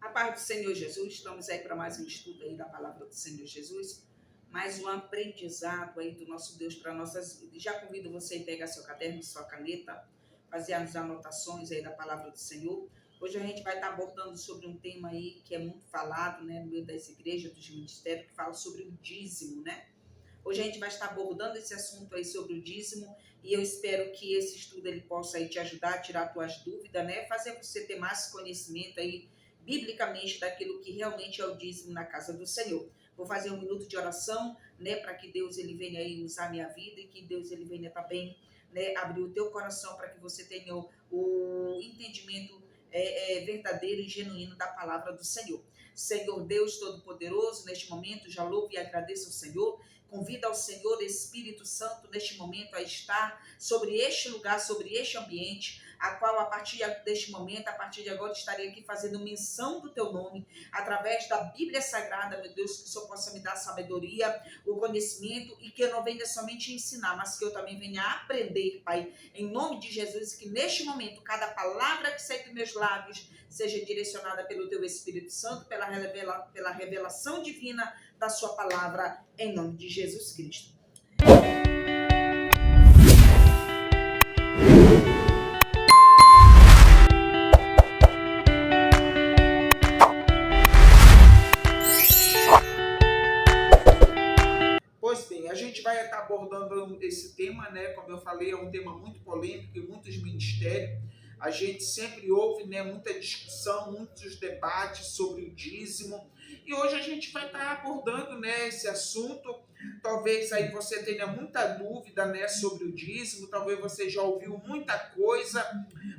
A paz do Senhor Jesus, estamos aí para mais um estudo aí da palavra do Senhor Jesus, mais um aprendizado aí do nosso Deus para nossas vidas. Já convido você a pegar seu caderno, sua caneta, fazer as anotações aí da palavra do Senhor. Hoje a gente vai estar abordando sobre um tema aí que é muito falado, né, no meio das igrejas, dos ministérios, que fala sobre o dízimo, né? Hoje a gente vai estar abordando esse assunto aí sobre o dízimo e eu espero que esse estudo ele possa aí te ajudar a tirar tuas dúvidas, né? Fazer você ter mais conhecimento aí biblicamente daquilo que realmente é o dízimo na casa do Senhor. Vou fazer um minuto de oração, né, para que Deus ele venha aí usar a minha vida e que Deus ele venha também, né, abrir o teu coração para que você tenha o entendimento verdadeiro e genuíno da palavra do Senhor. Senhor Deus Todo-Poderoso, neste momento já louvo e agradeço ao Senhor. Convida ao Senhor Espírito Santo neste momento a estar sobre este lugar, sobre este ambiente, a qual a partir deste momento, a partir de agora, estarei aqui fazendo menção do teu nome, através da Bíblia Sagrada, meu Deus, que o Senhor possa me dar sabedoria, o conhecimento, e que eu não venha somente ensinar, mas que eu também venha aprender, Pai, em nome de Jesus, que neste momento, cada palavra que sai dos meus lábios seja direcionada pelo teu Espírito Santo, pela revelação divina da sua palavra, em nome de Jesus Cristo. Pois bem, a gente vai estar abordando esse tema, né? Como eu falei, é um tema muito polêmico em muitos ministérios. A gente sempre ouve, né, muita discussão, muitos debates sobre o dízimo. E hoje a gente vai estar abordando, né, esse assunto. Talvez aí você tenha muita dúvida, né, sobre o dízimo. Talvez você já ouviu muita coisa.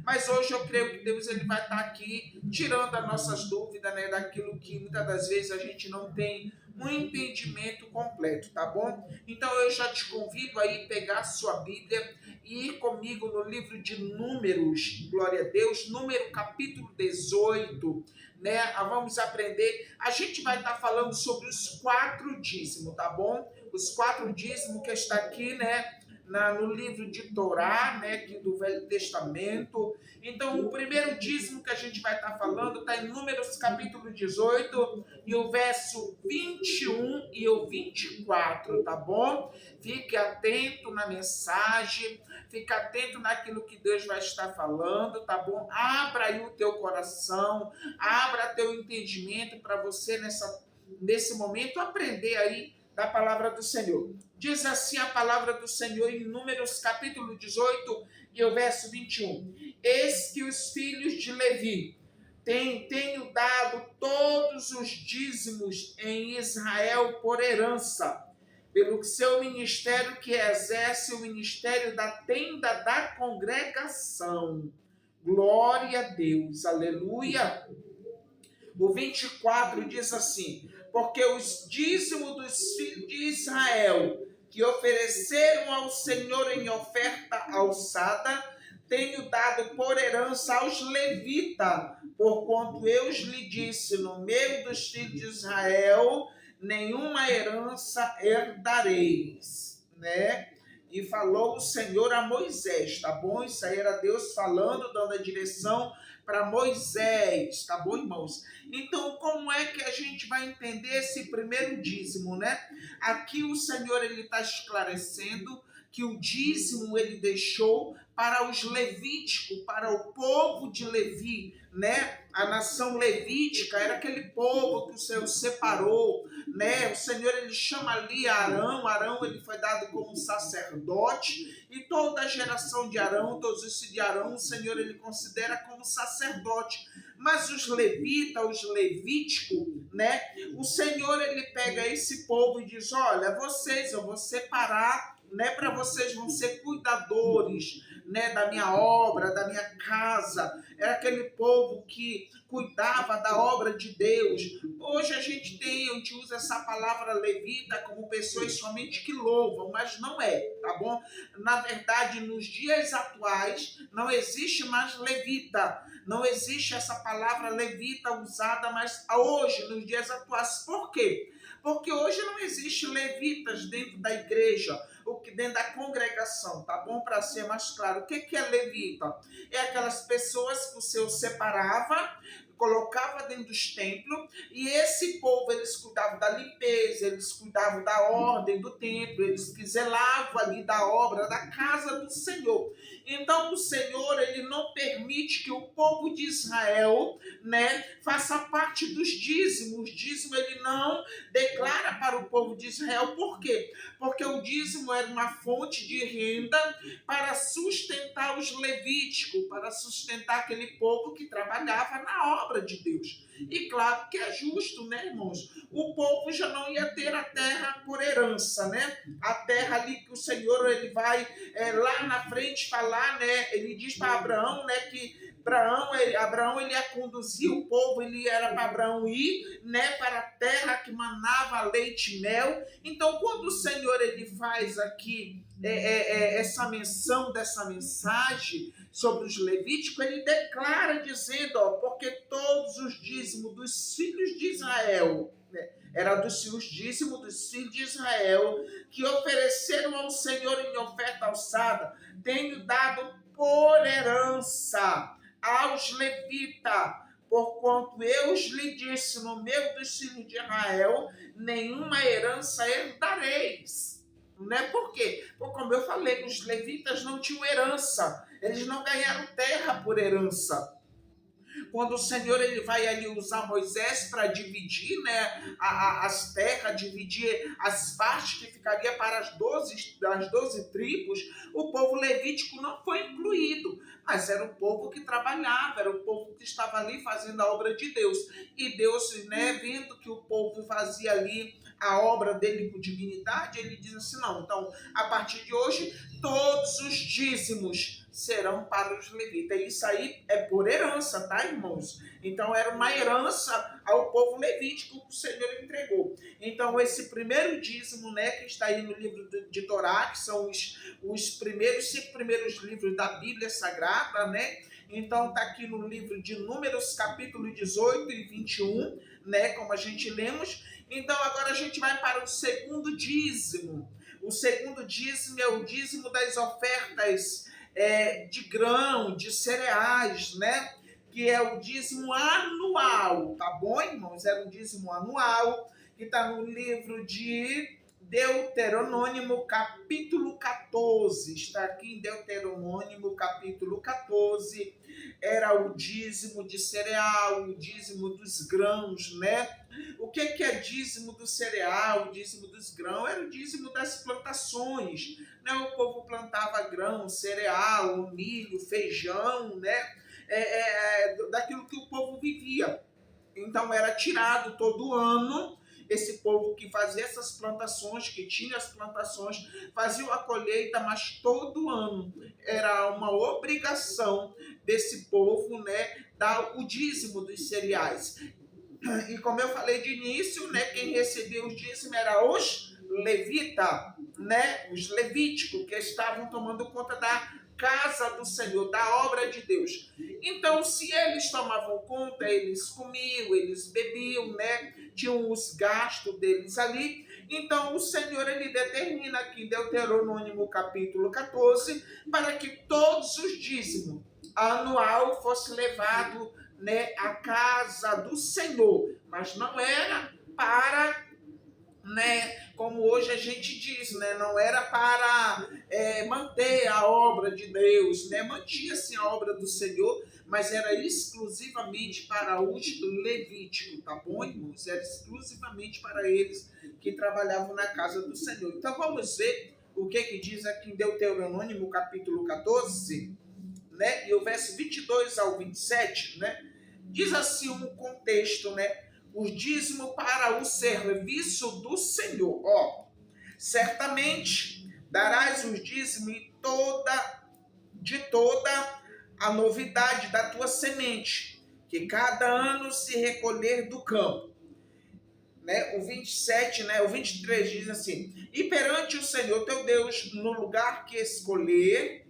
Mas hoje eu creio que Deus ele vai estar aqui tirando as nossas dúvidas, né, daquilo que muitas das vezes a gente não tem um entendimento completo, tá bom? Então eu já te convido aí a pegar a sua Bíblia e ir comigo no livro de Números, glória a Deus, Número capítulo 18, né? Vamos aprender, a gente vai estar falando sobre os 4 dízimos, tá bom? Os 4 dízimos que está aqui, né? No livro de Torá, né, aqui do Velho Testamento. Então, o primeiro dízimo que a gente vai estar falando está em Números capítulo 18 e o verso 21 e o 24, tá bom? Fique atento na mensagem, fique atento naquilo que Deus vai estar falando, tá bom? Abra aí o teu coração, abra teu entendimento para você nesse momento aprender aí da palavra do Senhor. Diz assim a palavra do Senhor em Números capítulo 18 e o verso 21. Eis que os filhos de Levi tenho dado todos os dízimos em Israel por herança, pelo seu ministério que exerce o ministério da tenda da congregação. Glória a Deus, aleluia. O 24 diz assim: porque os dízimos dos filhos de Israel que ofereceram ao Senhor em oferta alçada, tenho dado por herança aos levitas, porquanto eu lhe disse, no meio dos filhos de Israel, nenhuma herança herdareis, né? E falou o Senhor a Moisés, tá bom? Isso aí era Deus falando, dando a direção para Moisés, tá bom, irmãos? Então, como é que a gente vai entender esse primeiro dízimo, né? Aqui o Senhor ele está esclarecendo que o dízimo ele deixou para os levíticos, para o povo de Levi, né? A nação levítica era aquele povo que o Senhor separou, né? O Senhor ele chama ali Arão, Arão ele foi dado como sacerdote, e toda a geração de Arão, todos os filhos de Arão, o Senhor ele considera como sacerdote. Mas os levitas, os levíticos, né? O Senhor ele pega esse povo e diz: olha, vocês eu vou separar, né, para vocês vão ser cuidadores, né, da minha obra, da minha casa. Era aquele povo que cuidava da obra de Deus. Hoje a gente usa essa palavra levita como pessoas somente que louvam, mas não é, tá bom? Na verdade, nos dias atuais, não existe mais levita. Não existe essa palavra levita usada mais hoje, nos dias atuais. Por quê? Porque hoje não existe levitas dentro da igreja, dentro da congregação, tá bom? Para ser mais claro, o que é levita? É aquelas pessoas que o Senhor separava, colocava dentro dos templos, e esse povo, eles cuidavam da limpeza, eles cuidavam da ordem do templo, eles zelavam ali da obra, da casa do Senhor. Então o Senhor, ele não permite que o povo de Israel, né, faça parte dos dízimos. O dízimo ele não declara para o povo de Israel. Por quê? Porque o dízimo era uma fonte de renda para sustentar os levíticos, para sustentar aquele povo que trabalhava na obra de Deus. E claro que é justo, né, irmãos? O povo já não ia ter a terra por herança, né? A terra ali que o Senhor, ele vai lá na frente falar, né? Ele diz para Abraão, né, que Abraão ele ia conduzir o povo, ele era para Abraão ir, né, para a terra que manava leite e mel. Então, quando o Senhor ele faz aqui essa menção dessa mensagem sobre os levíticos, ele declara dizendo, porque todos os dízimos dos filhos de Israel, né, era dos dízimos dos filhos de Israel, que ofereceram ao Senhor em oferta alçada, tenho dado por herança aos levitas, porquanto eu lhe disse no meio dos filhos de Israel, nenhuma herança herdareis. Não é por quê? Porque, como eu falei, os levitas não tinham herança, eles não ganharam terra por herança. Quando o Senhor ele vai ali usar Moisés para dividir, né, as terras, dividir as partes que ficaria para as 12 tribos, o povo levítico não foi incluído, mas era o povo que trabalhava, era o povo que estava ali fazendo a obra de Deus. E Deus, né, vendo que o povo fazia ali a obra dele com dignidade, ele diz assim, não, então, a partir de hoje, todos os dízimos serão para os levitas. Isso aí é por herança, tá, irmãos? Então, era uma herança ao povo levítico que o Senhor entregou. Então, esse primeiro dízimo, né, que está aí no livro de Torá, que são os primeiros 5 primeiros livros da Bíblia Sagrada, né? Então, está aqui no livro de Números, capítulo 18 e 21, né, como a gente lemos. Então, agora a gente vai para o segundo dízimo. O segundo dízimo é o dízimo das ofertas de grão, de cereais, né? Que é o dízimo anual, tá bom, irmãos? É um dízimo anual, que está no livro de Deuteronômio, capítulo 14. Está aqui em Deuteronômio, capítulo 14. Era o dízimo de cereal, o dízimo dos grãos, né? O que é dízimo do cereal, o dízimo dos grãos? Era o dízimo das plantações, né? O povo plantava grão, cereal, milho, feijão, né? Daquilo que o povo vivia. Então era tirado todo ano. Esse povo que fazia essas plantações, que tinha as plantações, fazia a colheita, mas todo ano era uma obrigação desse povo, né, dar o dízimo dos cereais. E como eu falei de início, né, quem recebia os dízimos era os levitas, né, os levíticos, que estavam tomando conta da casa do Senhor, da obra de Deus. Então, se eles tomavam conta, eles comiam, eles bebiam, né, tinham os gastos deles ali. Então, o Senhor, ele determina aqui em Deuteronômio capítulo 14, para que todos os dízimos anual fosse levado, né, à casa do Senhor, mas não era para, né, como hoje a gente diz, né, não era para manter a obra de Deus, né, mantinha-se a obra do Senhor, mas era exclusivamente para os levíticos, tá bom, irmãos? Era exclusivamente para eles que trabalhavam na casa do Senhor. Então vamos ver o que diz aqui em Deuteronômio capítulo 14, né, e o verso 22 ao 27, né, diz assim um contexto, né, os dízimos para o serviço do Senhor. Certamente darás os dízimos de toda a novidade da tua semente, que cada ano se recolher do campo. Né? O 27, né? O 23 diz assim, e perante o Senhor teu Deus, no lugar que escolher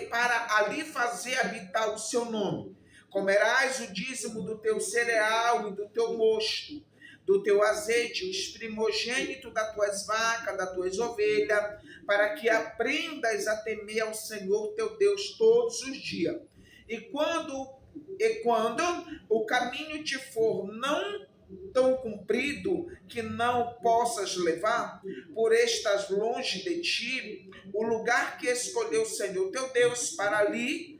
para ali fazer habitar o seu nome. Comerás o dízimo do teu cereal e do teu mosto, do teu azeite, os primogênitos das tuas vacas, das tuas ovelhas, para que aprendas a temer ao Senhor teu Deus todos os dias. E quando o caminho te for não tão comprido que não possas levar, por estás longe de ti, o lugar que escolheu o Senhor teu Deus para ali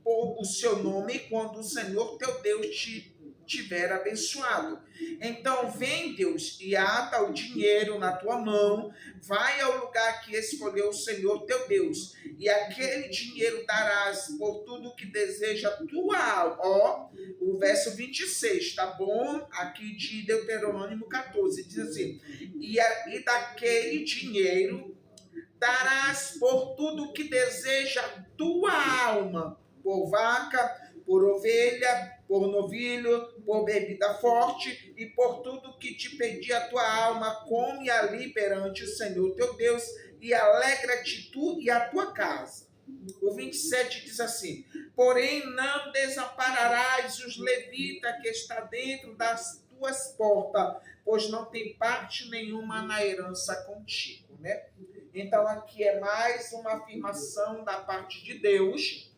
pôr o seu nome, quando o Senhor teu Deus te tiver abençoado. Então vem, Deus, e ata o dinheiro na tua mão, vai ao lugar que escolheu o Senhor teu Deus, e aquele dinheiro darás por tudo que deseja a tua alma. Ó, o verso 26, tá bom? Aqui de Deuteronômio 14, diz assim, e daquele dinheiro darás por tudo que deseja a tua alma, por vaca, por ovelha, por novilho, por bebida forte, e por tudo que te pedir a tua alma, come ali perante o Senhor teu Deus, e alegra-te tu e a tua casa. O 27 diz assim, porém não desampararás os levitas que está dentro das tuas portas, pois não tem parte nenhuma na herança contigo, né? Então aqui é mais uma afirmação da parte de Deus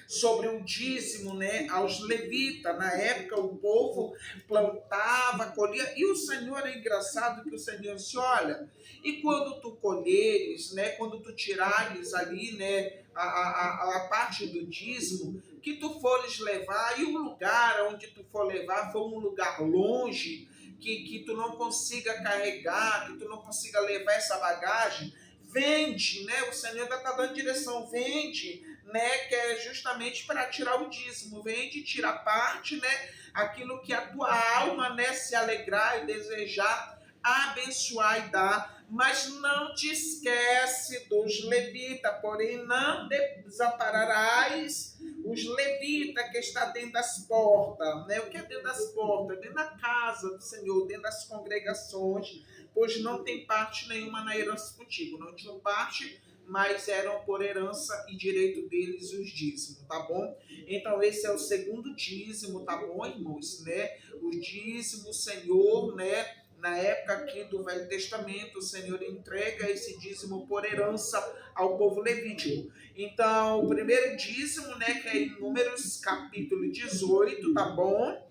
sobre o dízimo, né, aos levitas. Na época o povo plantava, colhia, e o Senhor, é engraçado que o Senhor disse, olha, e quando tu colheres, né, quando tu tirares ali, né, a parte do dízimo, que tu fores levar, e o lugar onde tu for levar for um lugar longe, que tu não consiga carregar, que tu não consiga levar essa bagagem, vende, né? O Senhor ainda está dando direção, vende, né? Que é justamente para tirar o dízimo, vende, tira parte, né? Aquilo que a tua alma, né, se alegrar e desejar, abençoar e dar, mas não te esquece dos levitas, porém não desampararás os levitas que está dentro das portas, né? O que é dentro das portas? Dentro da casa do Senhor, dentro das congregações, pois não tem parte nenhuma na herança contigo, não tinham parte, mas eram por herança e direito deles os dízimos, tá bom? Então esse é o segundo dízimo, tá bom, irmãos, né? O dízimo, Senhor, né? Na época aqui do Velho Testamento, o Senhor entrega esse dízimo por herança ao povo levítico. Então, o primeiro dízimo, né, que é em Números capítulo 18, tá bom?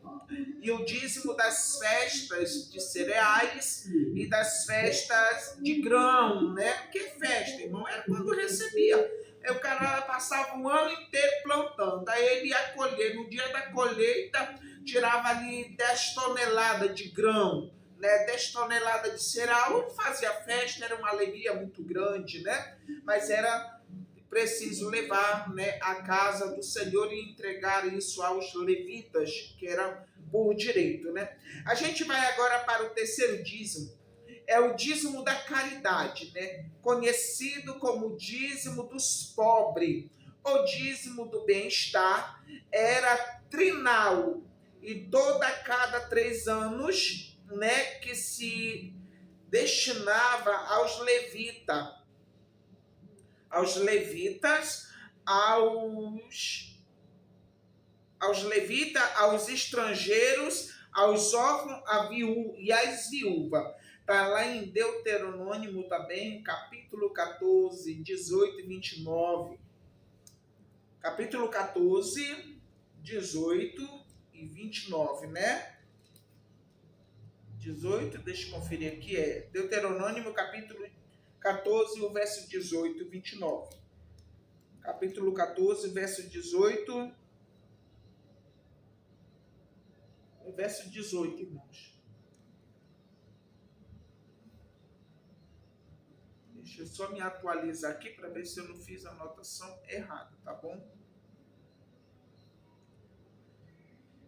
E o dízimo das festas de cereais e das festas de grão, né? Que festa, irmão? Era quando recebia. Aí o cara passava o ano inteiro plantando. Aí ele ia colher. No dia da colheita, tirava ali 10 toneladas de grão, né? 10 toneladas de cereal. Fazia festa, era uma alegria muito grande, né? Mas era preciso levar, né, a casa do Senhor e entregar isso aos levitas, que eram por direito, né? A gente vai agora para o terceiro dízimo, é o dízimo da caridade, né? Conhecido como dízimo dos pobres, o dízimo do bem-estar, era trinal, e toda cada 3 anos, né, que se destinava aos levitas, aos estrangeiros, aos órfãos e às viúvas. Está lá em Deuteronômio também, capítulo 14, 18 e 29. Capítulo 14, 18 e 29, né? 18, deixa eu conferir aqui, é Deuteronômio capítulo 14, o verso 18 e 29. Capítulo 14, verso 18. O verso 18, irmãos. Deixa eu só me atualizar aqui para ver se eu não fiz a anotação errada, tá bom?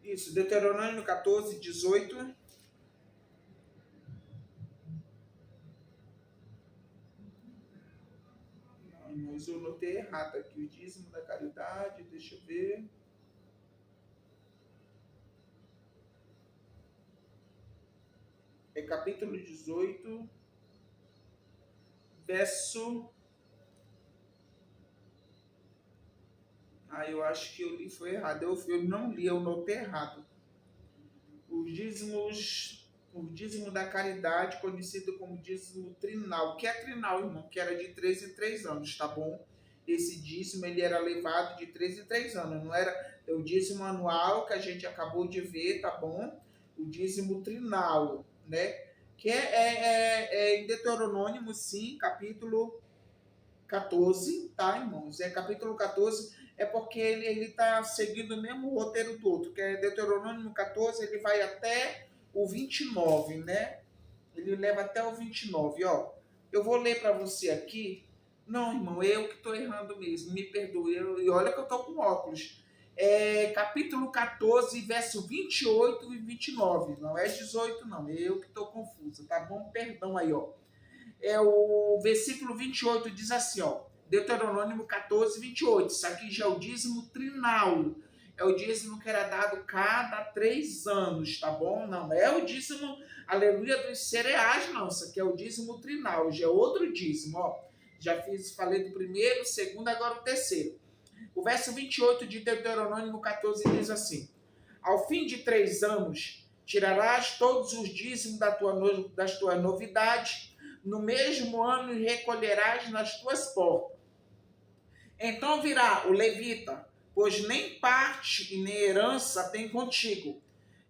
Isso, Deuteronômio 14, 18. Mas eu notei errado aqui, o dízimo da caridade, deixa eu ver. É capítulo 18, verso... eu acho que eu li foi errado, eu não li, eu notei errado. O dízimo da caridade, conhecido como dízimo trinal. O que é trinal, irmão? Que era de 3 em 3 anos, tá bom? esse dízimo ele era levado de 3 em 3 anos, não era o dízimo anual que a gente acabou de ver, tá bom? O dízimo trinal, né? Que é em Deuteronômio, sim, capítulo 14, tá, irmãos? É capítulo 14, é porque ele tá seguindo o mesmo roteiro do outro, que é Deuteronômio 14, ele vai até o 29, né? Ele leva até o 29, ó. Eu vou ler para você aqui. Não, irmão, eu que estou errando mesmo, me perdoe. E olha que eu estou com óculos. É capítulo 14, verso 28 e 29. Não é 18, não. Eu que estou confusa, tá bom? Perdão aí, ó. É o versículo 28 diz assim, ó. Deuteronômio 14, 28. Isso aqui já é o dízimo trinal. É o dízimo que era dado cada 3 anos, tá bom? Não é o dízimo, aleluia, dos cereais, não. Isso aqui é o dízimo trinal, já é outro dízimo, ó. Já falei do primeiro, segundo, agora o terceiro. O verso 28 de Deuteronômio 14 diz assim: ao fim de 3 anos, tirarás todos os dízimos das tuas novidades, no mesmo ano e recolherás nas tuas portas. Então virá o levita, pois nem parte e nem herança tem contigo.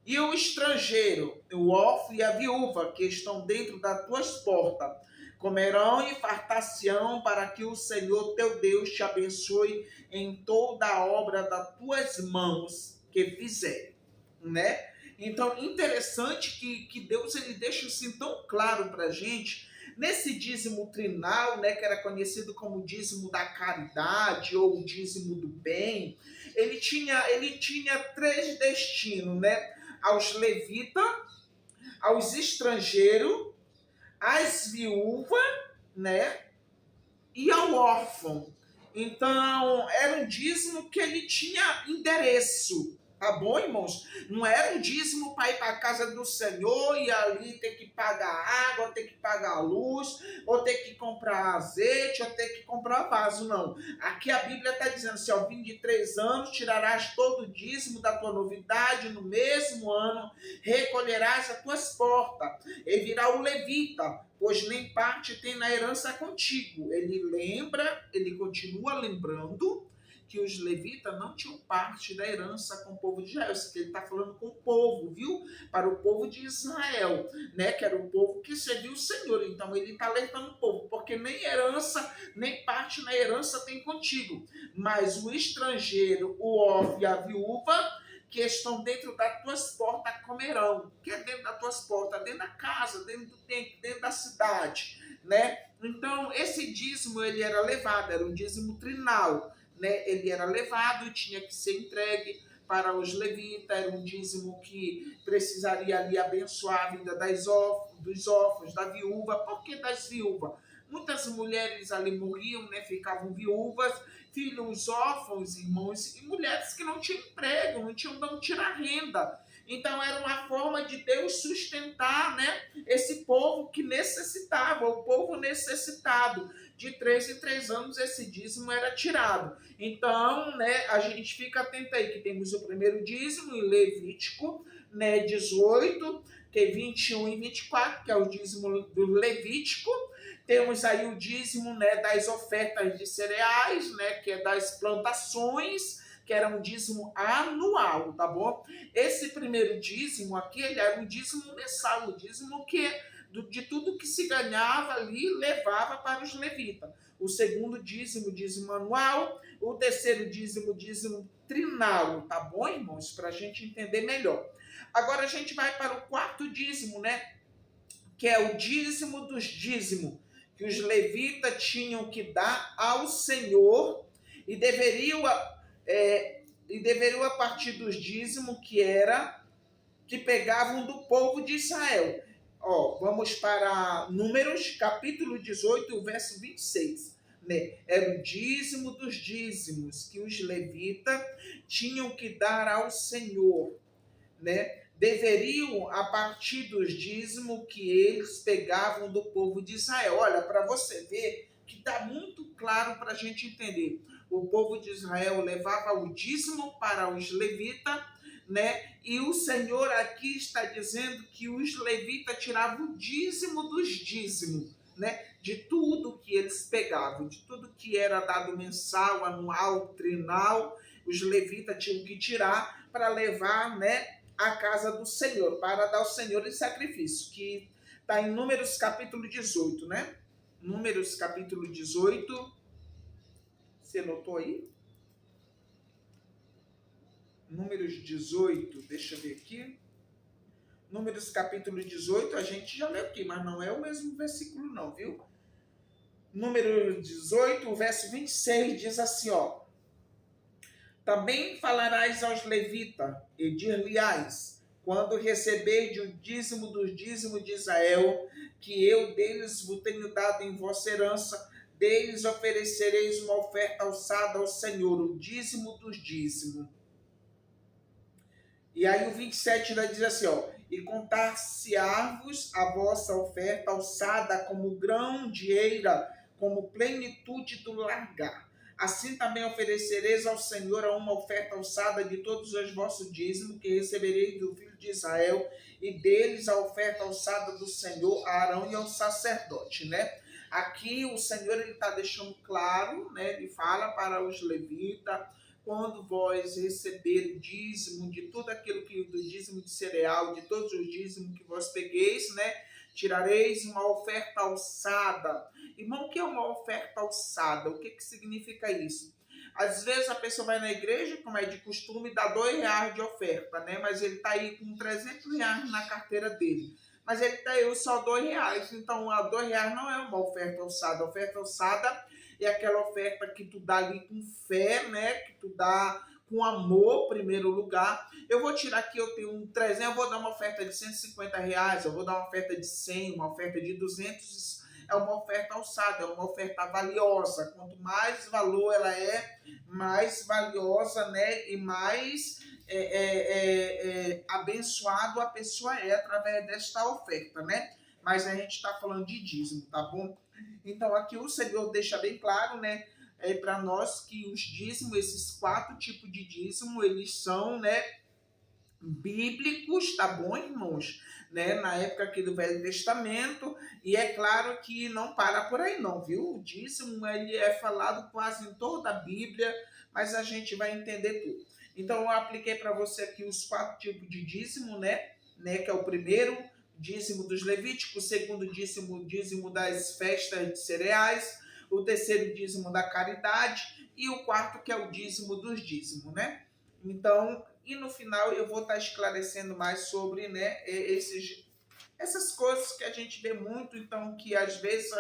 E o estrangeiro, o órfão e a viúva, que estão dentro das tuas portas, comerão e fartar-se-ão para que o Senhor teu Deus te abençoe em toda a obra das tuas mãos que fizer, né? Então, interessante que Deus ele deixa assim tão claro para a gente, nesse dízimo trinal, né, que era conhecido como dízimo da caridade ou dízimo do bem, ele tinha 3 destinos, né? Aos levitas, aos estrangeiros, às viúvas, né? E ao órfão. Então, era um dízimo que ele tinha endereço. Tá bom, irmãos? Não era um dízimo para ir para a casa do Senhor e ali ter que pagar água, ter que pagar luz, ou ter que comprar azeite, ou ter que comprar vaso, não. Aqui a Bíblia está dizendo, se ao fim de 3 anos tirarás todo o dízimo da tua novidade, no mesmo ano recolherás as tuas portas, e virá o levita, pois nem parte tem na herança contigo. Ele continua lembrando que os levitas não tinham parte da herança com o povo de Israel. Isso aqui ele está falando com o povo, viu? Para o povo de Israel, né? Que era o povo que serviu o Senhor. Então ele está alertando o povo, porque nem herança, nem parte na herança tem contigo. Mas o estrangeiro, o órfão e a viúva, que estão dentro das tuas portas comerão. Que é dentro das tuas portas, dentro da casa, dentro do templo, dentro da cidade, né? Então, esse dízimo, ele era levado, era um dízimo trinal, né? Ele era levado e tinha que ser entregue para os levitas, era um dízimo que precisaria ali abençoar a vida dos órfãos, da viúva. Por que das viúvas? Muitas mulheres ali morriam, né? Ficavam viúvas, filhos órfãos, irmãos, e mulheres que não tinham emprego, não tinham de onde tirar renda. Então era uma forma de Deus sustentar, né, esse povo que necessitava, o povo necessitado. De 3 em 3 anos esse dízimo era tirado. Então, né, a gente fica atento aí que temos o primeiro dízimo em Levítico, né, 18, que é 21 e 24, que é o dízimo do Levítico. Temos aí o dízimo, né, das ofertas de cereais, né, que é das plantações, que era um dízimo anual, tá bom? Esse primeiro dízimo aqui, ele era um dízimo mensal, o dízimo que de tudo que se ganhava ali, levava para os levitas. O segundo dízimo, dízimo anual. O terceiro dízimo, dízimo trinal, tá bom, irmãos? Para a gente entender melhor. Agora a gente vai para o quarto dízimo, né? Que é o dízimo dos dízimos, que os levitas tinham que dar ao Senhor e deveriam a partir dos dízimos que pegavam do povo de Israel. Ó, vamos para Números, capítulo 18, verso 26. Né? Era o dízimo dos dízimos que os levitas tinham que dar ao Senhor, né? Deveriam a partir dos dízimos que eles pegavam do povo de Israel. Olha, para você ver que está muito claro para a gente entender. O povo de Israel levava o dízimo para os levitas, né? E o Senhor aqui está dizendo que os levitas tiravam o dízimo dos dízimos, né, de tudo que eles pegavam, de tudo que era dado mensal, anual, trinal, os levitas tinham que tirar para levar, né, à casa do Senhor, para dar ao Senhor em sacrifício, que está em Números capítulo 18, né? Números capítulo 18, você notou aí? Números 18, deixa eu ver aqui. Números capítulo 18, a gente já leu aqui, mas não é o mesmo versículo não, viu? Número 18, o verso 26 diz assim, ó. Também falarás aos levitas e dir-lhe-ás, quando receberdes o dízimo dos dízimos de Israel, que eu deles vos tenho dado em vossa herança, deles oferecereis uma oferta alçada ao Senhor, o dízimo dos dízimos. E aí o 27 ainda diz assim, ó, e contar-se-á-vos a vossa oferta alçada como grão de eira, como plenitude do largar. Assim também oferecereis ao Senhor uma oferta alçada de todos os vossos dízimos que recebereis do filho de Israel, e deles a oferta alçada do Senhor a Arão e ao sacerdote, né? Aqui o Senhor está deixando claro, né? Ele fala para os levitas, quando vós receber o dízimo de tudo aquilo que do dízimo de cereal, de todos os dízimos que vós pegueis, né? Tirareis uma oferta alçada. Irmão, o que é uma oferta alçada? O que significa isso? Às vezes a pessoa vai na igreja, como é de costume, dá R$2 de oferta, né? Mas ele está aí com R$300 na carteira dele. Mas ele está aí só R$2. Então, R$2 não é uma oferta alçada. A oferta alçada é aquela oferta que tu dá ali com fé, né? Que tu dá com amor, em primeiro lugar. Eu vou tirar aqui, eu tenho um 300, eu vou dar uma oferta de R$150, eu vou dar uma oferta de 100, uma oferta de 200, é uma oferta alçada, é uma oferta valiosa. Quanto mais valor ela é, mais valiosa, né? E mais abençoado a pessoa é através desta oferta, né? Mas a gente está falando de dízimo, tá bom? Então aqui o Senhor deixa bem claro, né, para nós que os dízimos, esses 4 tipos de dízimo, eles são, né, bíblicos, tá bom, irmãos? Né, na época aqui do Velho Testamento, e é claro que não para por aí não, viu? O dízimo, ele é falado quase em toda a Bíblia, mas a gente vai entender tudo. Então eu apliquei para você aqui os 4 tipos de dízimo, né, que é o primeiro, dízimo dos levíticos, o segundo dízimo das festas de cereais, o terceiro dízimo da caridade e o quarto que é o dízimo dos dízimos, né? Então, e no final eu vou estar esclarecendo mais sobre, né, essas coisas que a gente vê muito, então que às vezes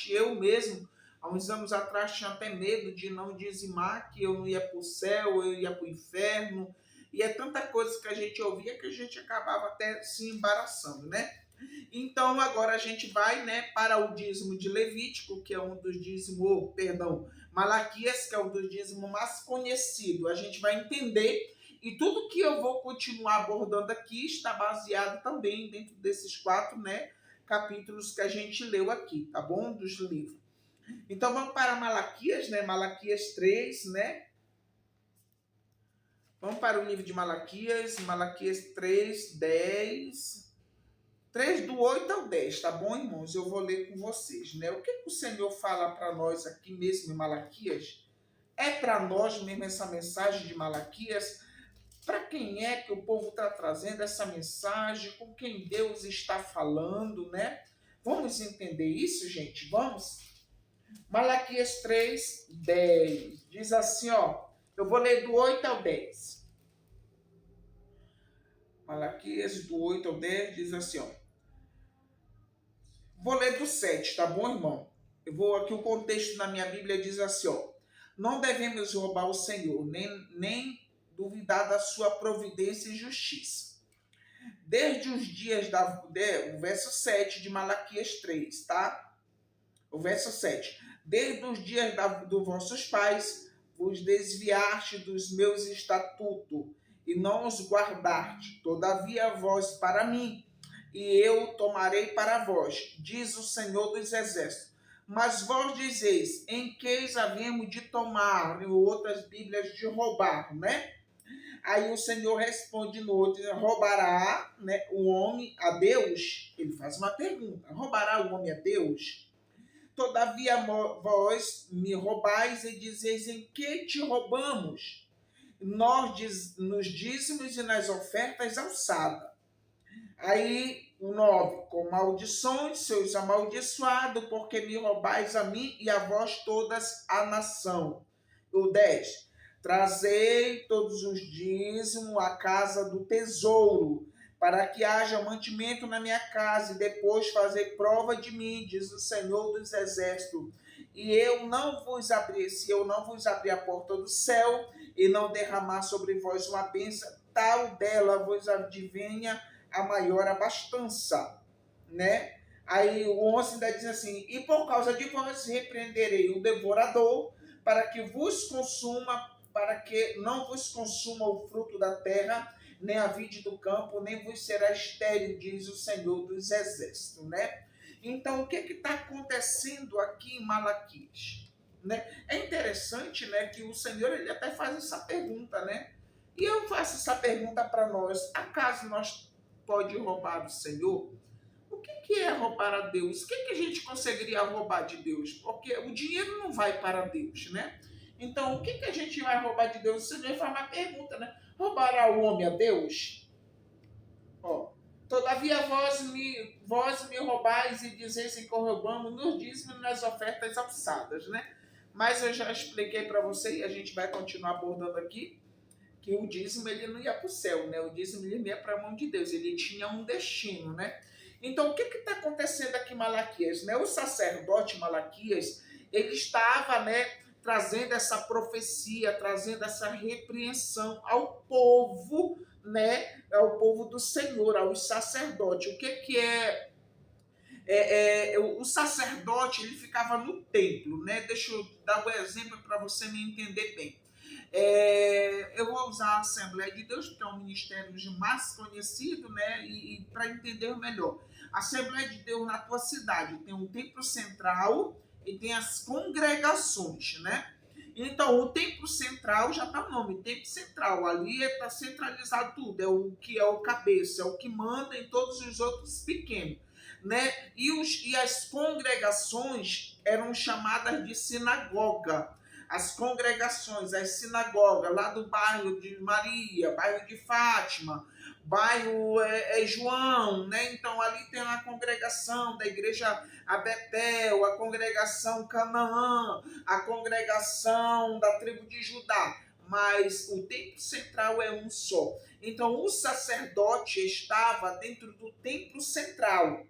eu mesmo, há uns anos atrás tinha até medo de não dizimar, que eu não ia para o céu, eu ia para o inferno, e é tanta coisa que a gente ouvia que a gente acabava até se embaraçando, né? Então agora a gente vai, né, para o dízimo de Levítico, que é um dos dízimos, Malaquias, que é um dos dízimos mais conhecidos. A gente vai entender, e tudo que eu vou continuar abordando aqui está baseado também dentro desses 4, né, capítulos que a gente leu aqui, tá bom? Dos livros. Então vamos para Malaquias, né? Malaquias 3, né? Vamos para o livro de Malaquias, Malaquias 3, 10, 3 do 8 ao 10, tá bom, irmãos? Eu vou ler com vocês, né? O que o Senhor fala para nós aqui mesmo em Malaquias? É para nós mesmo essa mensagem de Malaquias? Para quem é que o povo está trazendo essa mensagem? Com quem Deus está falando, né? Vamos entender isso, gente? Vamos? Malaquias 3, 10. Diz assim, ó. Eu vou ler do 8 ao 10. Malaquias do 8 ao 10 diz assim, ó. Vou ler do 7, tá bom, irmão? Eu vou aqui, o contexto na minha Bíblia diz assim, ó. Não devemos roubar o Senhor, nem duvidar da sua providência e justiça. Desde os dias o verso 7 de Malaquias 3, tá? O verso 7. Desde os dias dos vossos pais, vos desviaste dos meus estatutos, e não os guardaste. Todavia vós para mim, e eu tomarei para vós, diz o Senhor dos Exércitos. Mas vós dizeis, em que havemos de tomar, em outras Bíblias, de roubar, né? Aí o Senhor responde no outro, roubará, né, o homem a Deus? Ele faz uma pergunta, roubará o homem a Deus? Todavia vós me roubais e dizeis: em que te roubamos? Nos dízimos e nas ofertas alçadas. Aí o 9, com maldições, sois amaldiçoado, porque me roubais a mim e a vós todas a nação. O 10, trazei todos os dízimos à casa do tesouro, para que haja mantimento na minha casa, e depois fazer prova de mim, diz o Senhor dos Exércitos. E eu não vos abrir, se eu não vos abrir a porta do céu, e não derramar sobre vós uma bênção, tal dela vos adivinha a maior abastança, né? Aí o 11 ainda diz assim: e por causa de vós repreenderei o devorador, para que vos consuma, para que não vos consuma o fruto da terra, nem a vide do campo, nem vos será estéril, diz o Senhor dos Exércitos, né? Então, o que está acontecendo aqui em Malaquias? Né? É interessante, né, que o Senhor ele até faz essa pergunta, né? E eu faço essa pergunta para nós: acaso nós pode roubar do Senhor? O que é roubar a Deus? O que a gente conseguiria roubar de Deus? Porque o dinheiro não vai para Deus, né? Então, o que a gente vai roubar de Deus? O Senhor faz uma pergunta, né? Roubará o homem a Deus? Ó, todavia vós me roubais e dizeis que roubamos nos dízimos e nas ofertas alçadas, né? Mas eu já expliquei para você e a gente vai continuar abordando aqui que o dízimo ele não ia para o céu, né? O dízimo ele ia para a mão de Deus, ele tinha um destino, né? Então, o que está acontecendo aqui em Malaquias? Né? O sacerdote Malaquias, ele estava, né, trazendo essa profecia, trazendo essa repreensão ao povo, né, ao povo do Senhor, aos sacerdotes. O que o sacerdote ele ficava no templo, né? Deixa eu dar um exemplo para você me entender bem. Eu vou usar a Assembleia de Deus, porque é um ministério mais conhecido, né? E para entender melhor. A Assembleia de Deus na tua cidade tem um templo central e tem as congregações, né? Então, o templo central já está o nome, templo central. Ali está centralizado tudo, é o que é o cabeça, é o que manda em todos os outros pequenos, né? E as congregações eram chamadas de sinagoga. As congregações, as sinagogas lá do bairro de Maria, bairro de Fátima, bairro João, né? Então ali tem a congregação da igreja a Betel, a congregação Canaã, a congregação da tribo de Judá, mas o templo central é um só. Então o sacerdote estava dentro do templo central,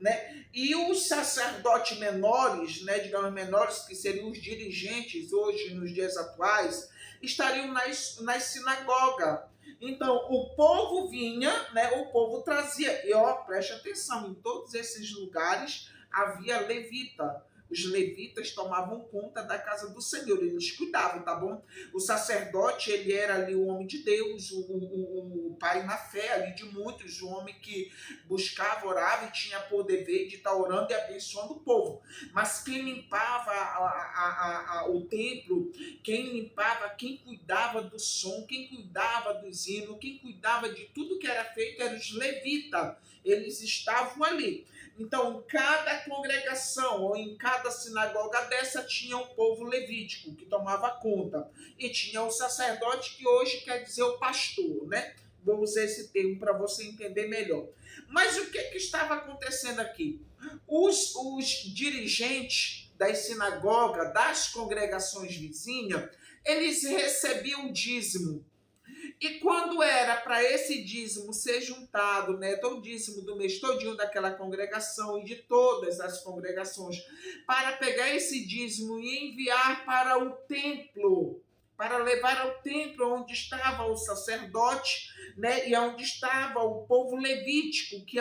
né? E os sacerdotes menores, né, digamos menores, que seriam os dirigentes hoje, nos dias atuais, estariam nas sinagogas. Então, o povo vinha, né, o povo trazia. E, ó, preste atenção, em todos esses lugares havia levita. Os levitas tomavam conta da casa do Senhor, eles cuidavam, tá bom? O sacerdote, ele era ali o homem de Deus, o pai na fé ali de muitos, o homem que buscava, orava e tinha por dever de estar orando e abençoando o povo. Mas quem limpava o templo, quem limpava, quem cuidava do som, quem cuidava dos hinos, quem cuidava de tudo que era feito eram os levitas. Eles estavam ali. Então, cada congregação ou em cada sinagoga dessa tinha um povo levítico que tomava conta. E tinha o sacerdote, que hoje quer dizer o pastor, né? Vou usar esse termo para você entender melhor. Mas o que estava acontecendo aqui? Os dirigentes das sinagogas, das congregações vizinhas, eles recebiam dízimo. E quando era para esse dízimo ser juntado, né, todo o dízimo do mês todinho daquela congregação e de todas as congregações, para pegar esse dízimo e enviar para o templo, para levar ao templo onde estava o sacerdote, né, e onde estava o povo levítico, que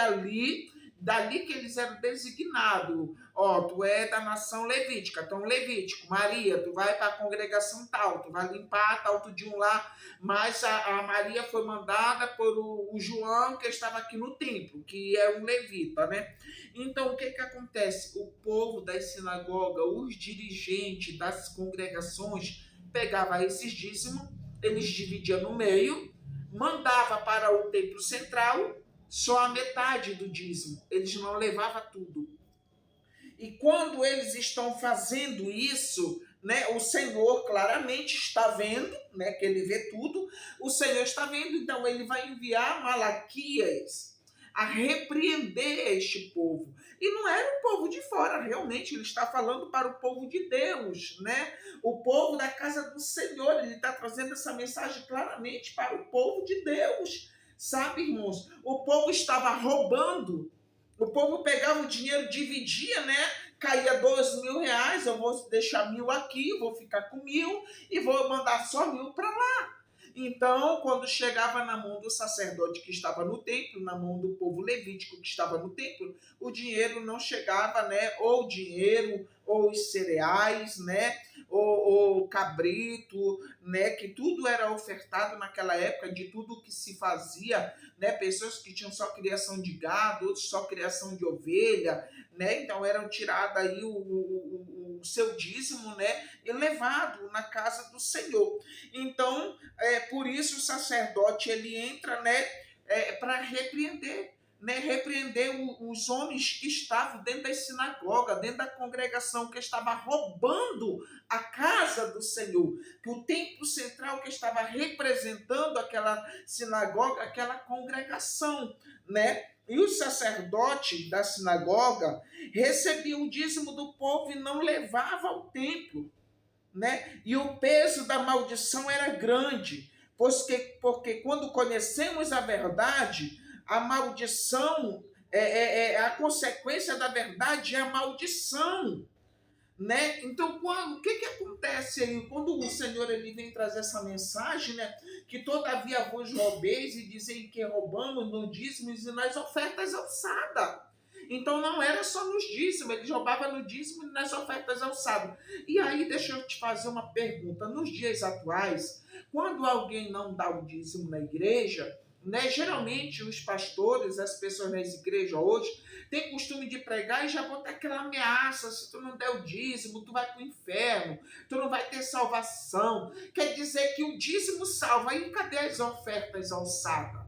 dali que eles eram designados. Ó, tu é da nação levítica, então Levítico, Maria, tu vai para a congregação tal, tu vai limpar tal tudinho lá, mas a Maria foi mandada por o João, que estava aqui no templo, que é um levita, né? Então, o que acontece? O povo das sinagogas, os dirigentes das congregações, pegava esses dízimos, eles dividiam no meio, mandava para o templo central, só a metade do dízimo, eles não levavam tudo. E quando eles estão fazendo isso, né, o Senhor claramente está vendo, né, que ele vê tudo, o Senhor está vendo, então ele vai enviar Malaquias a repreender este povo. E não era o povo de fora, realmente, ele está falando para o povo de Deus, né? O povo da casa do Senhor, ele está trazendo essa mensagem claramente para o povo de Deus. Sabe, irmãos, o povo estava roubando, o povo pegava o dinheiro, dividia, né? Caía R$ 2.000, eu vou deixar 1.000 aqui, vou ficar com 1.000 e vou mandar só 1.000 para lá. Então, quando chegava na mão do sacerdote que estava no templo, na mão do povo levítico que estava no templo, o dinheiro não chegava, né? Ou dinheiro, ou os cereais, né? Ou cabrito, né? Que tudo era ofertado naquela época, de tudo que se fazia, né? Pessoas que tinham só criação de gado, outros só criação de ovelha, né? Então eram tirado aí o seu dízimo, né? Elevado na casa do Senhor. Então, por isso o sacerdote ele entra, né? Para repreender. Né, repreender os homens que estavam dentro da sinagoga, dentro da congregação, que estava roubando a casa do Senhor, que o templo central que estava representando aquela sinagoga, aquela congregação, né? E o sacerdote da sinagoga recebia o dízimo do povo e não levava ao templo, né? E o peso da maldição era grande, porque quando conhecemos a verdade, a maldição, a consequência da verdade é a maldição, né? Então, o que acontece aí? Quando o Senhor ele vem trazer essa mensagem, né? Que todavia vos roubeis e dizem que roubamos no dízimos e nas ofertas alçadas. Então não era só nos dízimos, eles roubavam no dízimo e nas ofertas alçadas. E aí, deixa eu te fazer uma pergunta. Nos dias atuais, quando alguém não dá o dízimo na igreja, né, geralmente os pastores, as pessoas nas igrejas hoje, têm costume de pregar e já botar aquela ameaça: se tu não der o dízimo, tu vai para o inferno, tu não vai ter salvação. Quer dizer que o dízimo salva. E cadê as ofertas alçadas?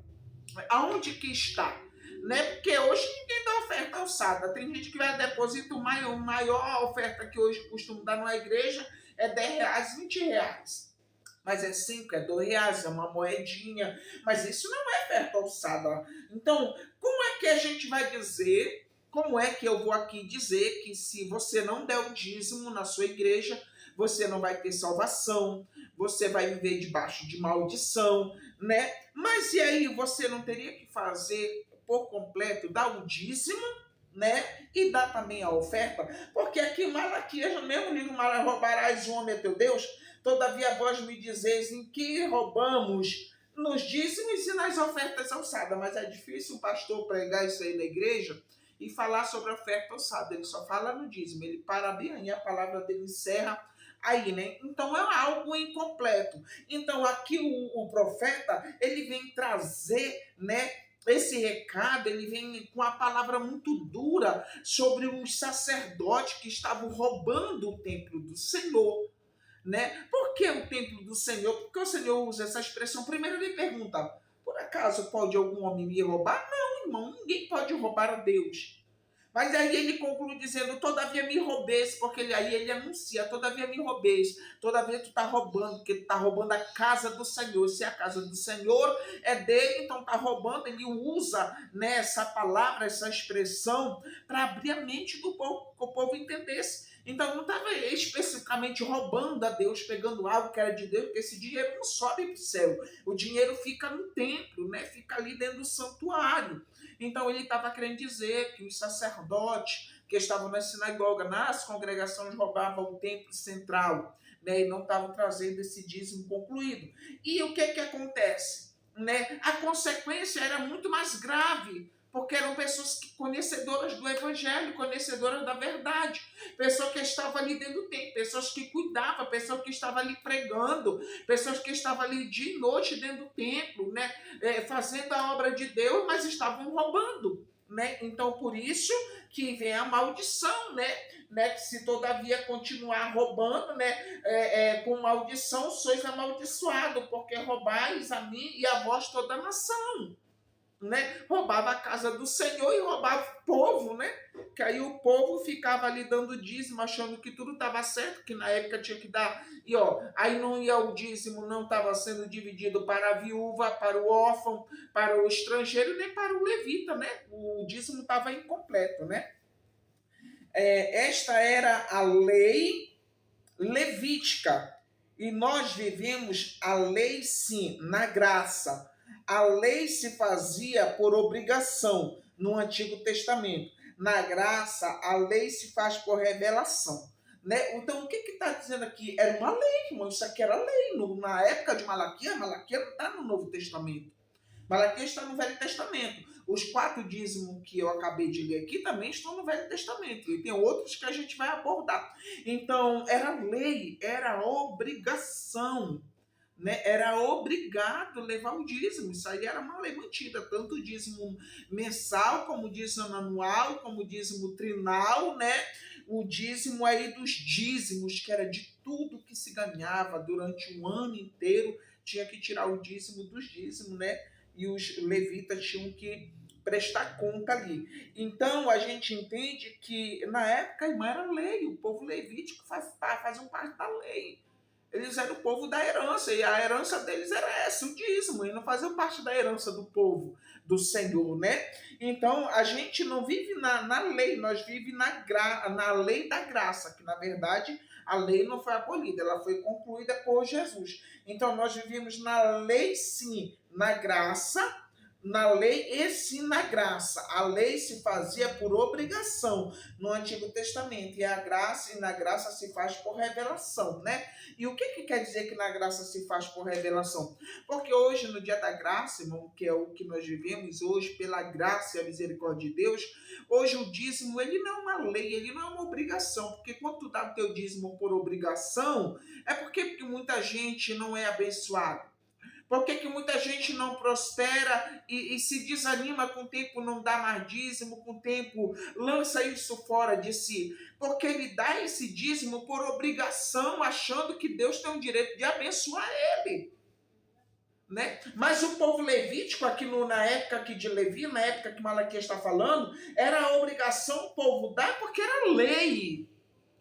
Aonde que está? Né? Porque hoje ninguém dá oferta alçada. Tem gente que vai depositar maior oferta que hoje costuma dar na igreja é R$ 10, R$ 20. Mas é 5, é R$ 2, é uma moedinha. Mas isso não é oferta alçada. Então, como é que a gente vai dizer, como é que eu vou aqui dizer que se você não der o dízimo na sua igreja, você não vai ter salvação, você vai viver debaixo de maldição, né? Mas e aí, você não teria que fazer por completo, dar o dízimo, né? E dar também a oferta? Porque aqui em Malaquias, no mesmo livro, roubarás o homem a teu Deus, todavia vós me dizeis em que roubamos nos dízimos e nas ofertas alçadas. Mas é difícil o pastor pregar isso aí na igreja e falar sobre a oferta alçada. Ele só fala no dízimo, ele para bem aí, a palavra dele encerra aí, né? Então é algo incompleto. Então aqui o profeta, ele vem trazer, né, esse recado, ele vem com a palavra muito dura sobre os sacerdotes que estavam roubando o templo do Senhor, né? Por que o templo do Senhor? Porque o Senhor usa essa expressão. Primeiro ele pergunta: por acaso pode algum homem me roubar? Não, irmão, ninguém pode roubar a Deus. Mas aí ele conclui dizendo: todavia me roubeis, porque aí ele anuncia: todavia me roubeis, todavia tu está roubando, porque tu está roubando a casa do Senhor. Se a casa do Senhor é dele, então está roubando. Ele usa, né, essa palavra, essa expressão, para abrir a mente do povo, que o povo entendesse. Então não estava especificamente roubando a Deus, pegando algo que era de Deus, porque esse dinheiro não sobe para o céu. O dinheiro fica no templo, né? Fica ali dentro do santuário. Então ele estava querendo dizer que os sacerdotes que estavam na sinagoga, nas congregações, roubavam o templo central, né? E não estavam trazendo esse dízimo concluído. E o que acontece? Né? A consequência era muito mais grave, porque eram pessoas conhecedoras do evangelho, conhecedoras da verdade, pessoas que estavam ali dentro do templo, pessoas que cuidavam, pessoas que estavam ali pregando, pessoas que estavam ali dia e noite dentro do templo, né, fazendo a obra de Deus, mas estavam roubando, né? Então por isso que vem a maldição, né? Que se todavia continuar roubando, né, com maldição, sois amaldiçoados, porque roubais a mim e a vós toda a nação. né? Roubava a casa do Senhor e roubava o povo, né? Que aí o povo ficava ali dando dízimo, achando que tudo estava certo, que na época tinha que dar. E ó, aí não ia o dízimo, não estava sendo dividido para a viúva, para o órfão, para o estrangeiro, nem para o levita, né? O dízimo estava incompleto, né? Esta era a lei levítica. E nós vivemos a lei, sim, na graça. A lei se fazia por obrigação no Antigo Testamento. Na graça, a lei se faz por revelação. Né? Então, o que está dizendo aqui? Era uma lei, irmão. Isso aqui era lei. Na época de Malaquias, Malaquias não está no Novo Testamento. Malaquias está no Velho Testamento. Os 4 dízimos que eu acabei de ler aqui também estão no Velho Testamento. E tem outros que a gente vai abordar. Então, era lei, era obrigação. Né? Era obrigado a levar o dízimo. Isso aí era uma lei mantida. Tanto o dízimo mensal, como o dízimo anual, como o dízimo trinal, né? O dízimo aí dos dízimos, que era de tudo que se ganhava durante um ano inteiro, tinha que tirar o dízimo dos dízimos, né? E os levitas tinham que prestar conta ali. Então a gente entende que na época, irmã, era lei, o povo levítico fazia parte da lei. Eles eram o povo da herança, e a herança deles era essa, o dízimo, e não faziam parte da herança do povo, do Senhor, né? Então a gente não vive na lei, nós vivemos na lei da graça, que na verdade a lei não foi abolida, ela foi concluída por Jesus. Então nós vivemos na lei, sim, na graça, na lei e sim na graça. A lei se fazia por obrigação no Antigo Testamento, e a graça, e na graça se faz por revelação, né? E o que quer dizer que na graça se faz por revelação? Porque hoje, no dia da graça, irmão, que é o que nós vivemos hoje, pela graça e a misericórdia de Deus, hoje o dízimo, ele não é uma lei, ele não é uma obrigação, porque quando tu dá o teu dízimo por obrigação, é porque muita gente não é abençoada. Por que muita gente não prospera e se desanima com o tempo, não dá mais dízimo, com o tempo lança isso fora de si? Porque ele dá esse dízimo por obrigação, achando que Deus tem o direito de abençoar ele. Né? Mas o povo levítico, aqui na época aqui de Levi, na época que Malaquias está falando, era a obrigação o povo dar porque era lei.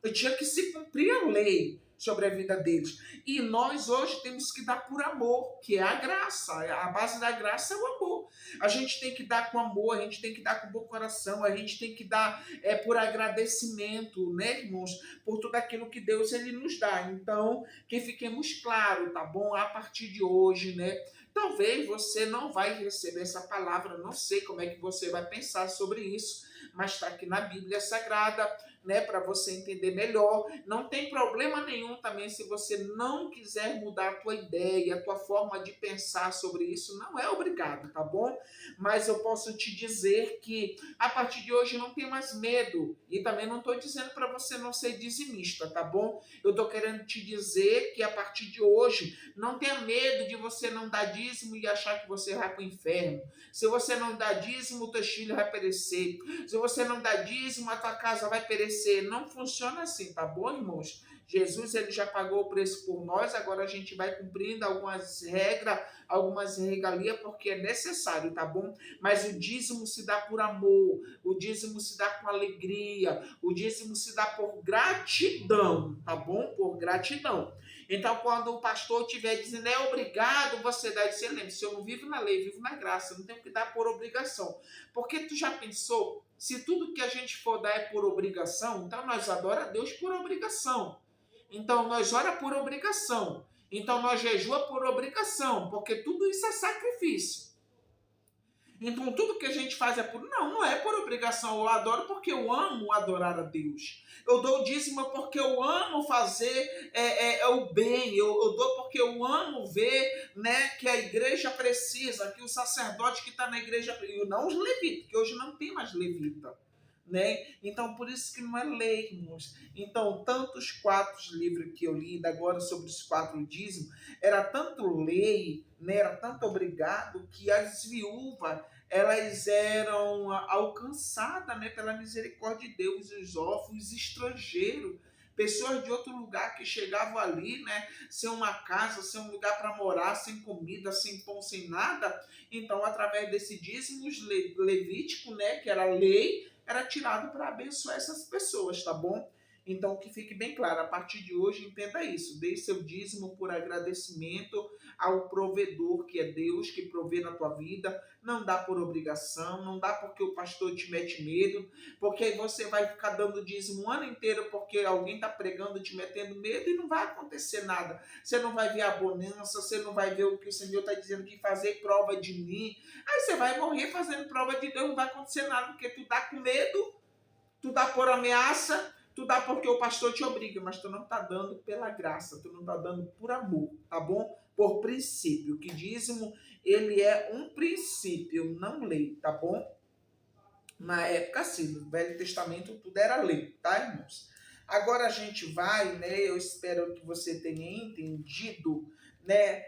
Eu tinha que se cumprir a lei sobre a vida deles. E nós hoje temos que dar por amor, que é a graça. A base da graça é o amor. A gente tem que dar com amor, a gente tem que dar com bom coração, a gente tem que dar por agradecimento, né, irmãos? Por tudo aquilo que Deus ele nos dá. Então, que fiquemos claros, tá bom? A partir de hoje, né? Talvez você não vai receber essa palavra, não sei como é que você vai pensar sobre isso, mas está aqui na Bíblia Sagrada, né, para você entender melhor. Não tem problema nenhum também se você não quiser mudar a tua ideia, a tua forma de pensar sobre isso, não é obrigado, tá bom? Mas eu posso te dizer que a partir de hoje não tem mais medo, e também não estou dizendo para você não ser dizimista, tá bom? Eu estou querendo te dizer que a partir de hoje não tenha medo de você não dar dízimo e achar que você vai para o inferno. Se você não dá dízimo, o teu filho vai perecer. Se você não dá dízimo, a tua casa vai perecer. Não funciona assim, tá bom, irmãos? Jesus ele já pagou o preço por nós, agora a gente vai cumprindo algumas regras, algumas regalias, porque é necessário, tá bom? Mas o dízimo se dá por amor, o dízimo se dá com alegria, o dízimo se dá por gratidão, tá bom? Por gratidão. Então, quando o pastor estiver dizendo é obrigado, você dá e você lembra, se eu não vivo na lei, vivo na graça, eu não tenho que dar por obrigação. Porque tu já pensou, se tudo que a gente for dar é por obrigação, então nós adora a Deus por obrigação. Então nós ora por obrigação. Então nós jejua por obrigação, porque tudo isso é sacrifício. Então tudo que a gente faz é por... Não é por obrigação. Eu adoro porque eu amo adorar a Deus. Eu dou o dízimo porque eu amo fazer o bem. Eu dou porque eu amo ver, né, que a igreja precisa, que o sacerdote que está na igreja... E não os levitas, que hoje não tem mais levita. Né? Então, por isso que não é lei, irmãos. Então, tantos 4 livros que eu li agora sobre os 4 dízimos, era tanto lei, né? Era tanto obrigado, que as viúvas, elas eram alcançadas, né, pela misericórdia de Deus, os órfãos, os estrangeiros, pessoas de outro lugar que chegavam ali, né, sem uma casa, sem um lugar para morar, sem comida, sem pão, sem nada. Então, através desse dízimo levítico, né, que era a lei, era tirado para abençoar essas pessoas, tá bom? Então, que fique bem claro, a partir de hoje, entenda isso. Dê seu dízimo por agradecimento ao provedor, que é Deus, que provê na tua vida. Não dá por obrigação, não dá porque o pastor te mete medo, porque aí você vai ficar dando dízimo o ano inteiro porque alguém está pregando, te metendo medo e não vai acontecer nada. Você não vai ver a bonança, você não vai ver o que o Senhor está dizendo que fazer prova de mim. Aí você vai morrer fazendo prova de Deus, não vai acontecer nada, porque tu dá com medo, tu dá por ameaça, tu dá porque o pastor te obriga, mas tu não tá dando pela graça, tu não tá dando por amor, tá bom? Por princípio, que dízimo, ele é um princípio, não lei, tá bom? Na época, sim, no Velho Testamento tudo era lei, tá, irmãos? Agora a gente vai, né, eu espero que você tenha entendido, né,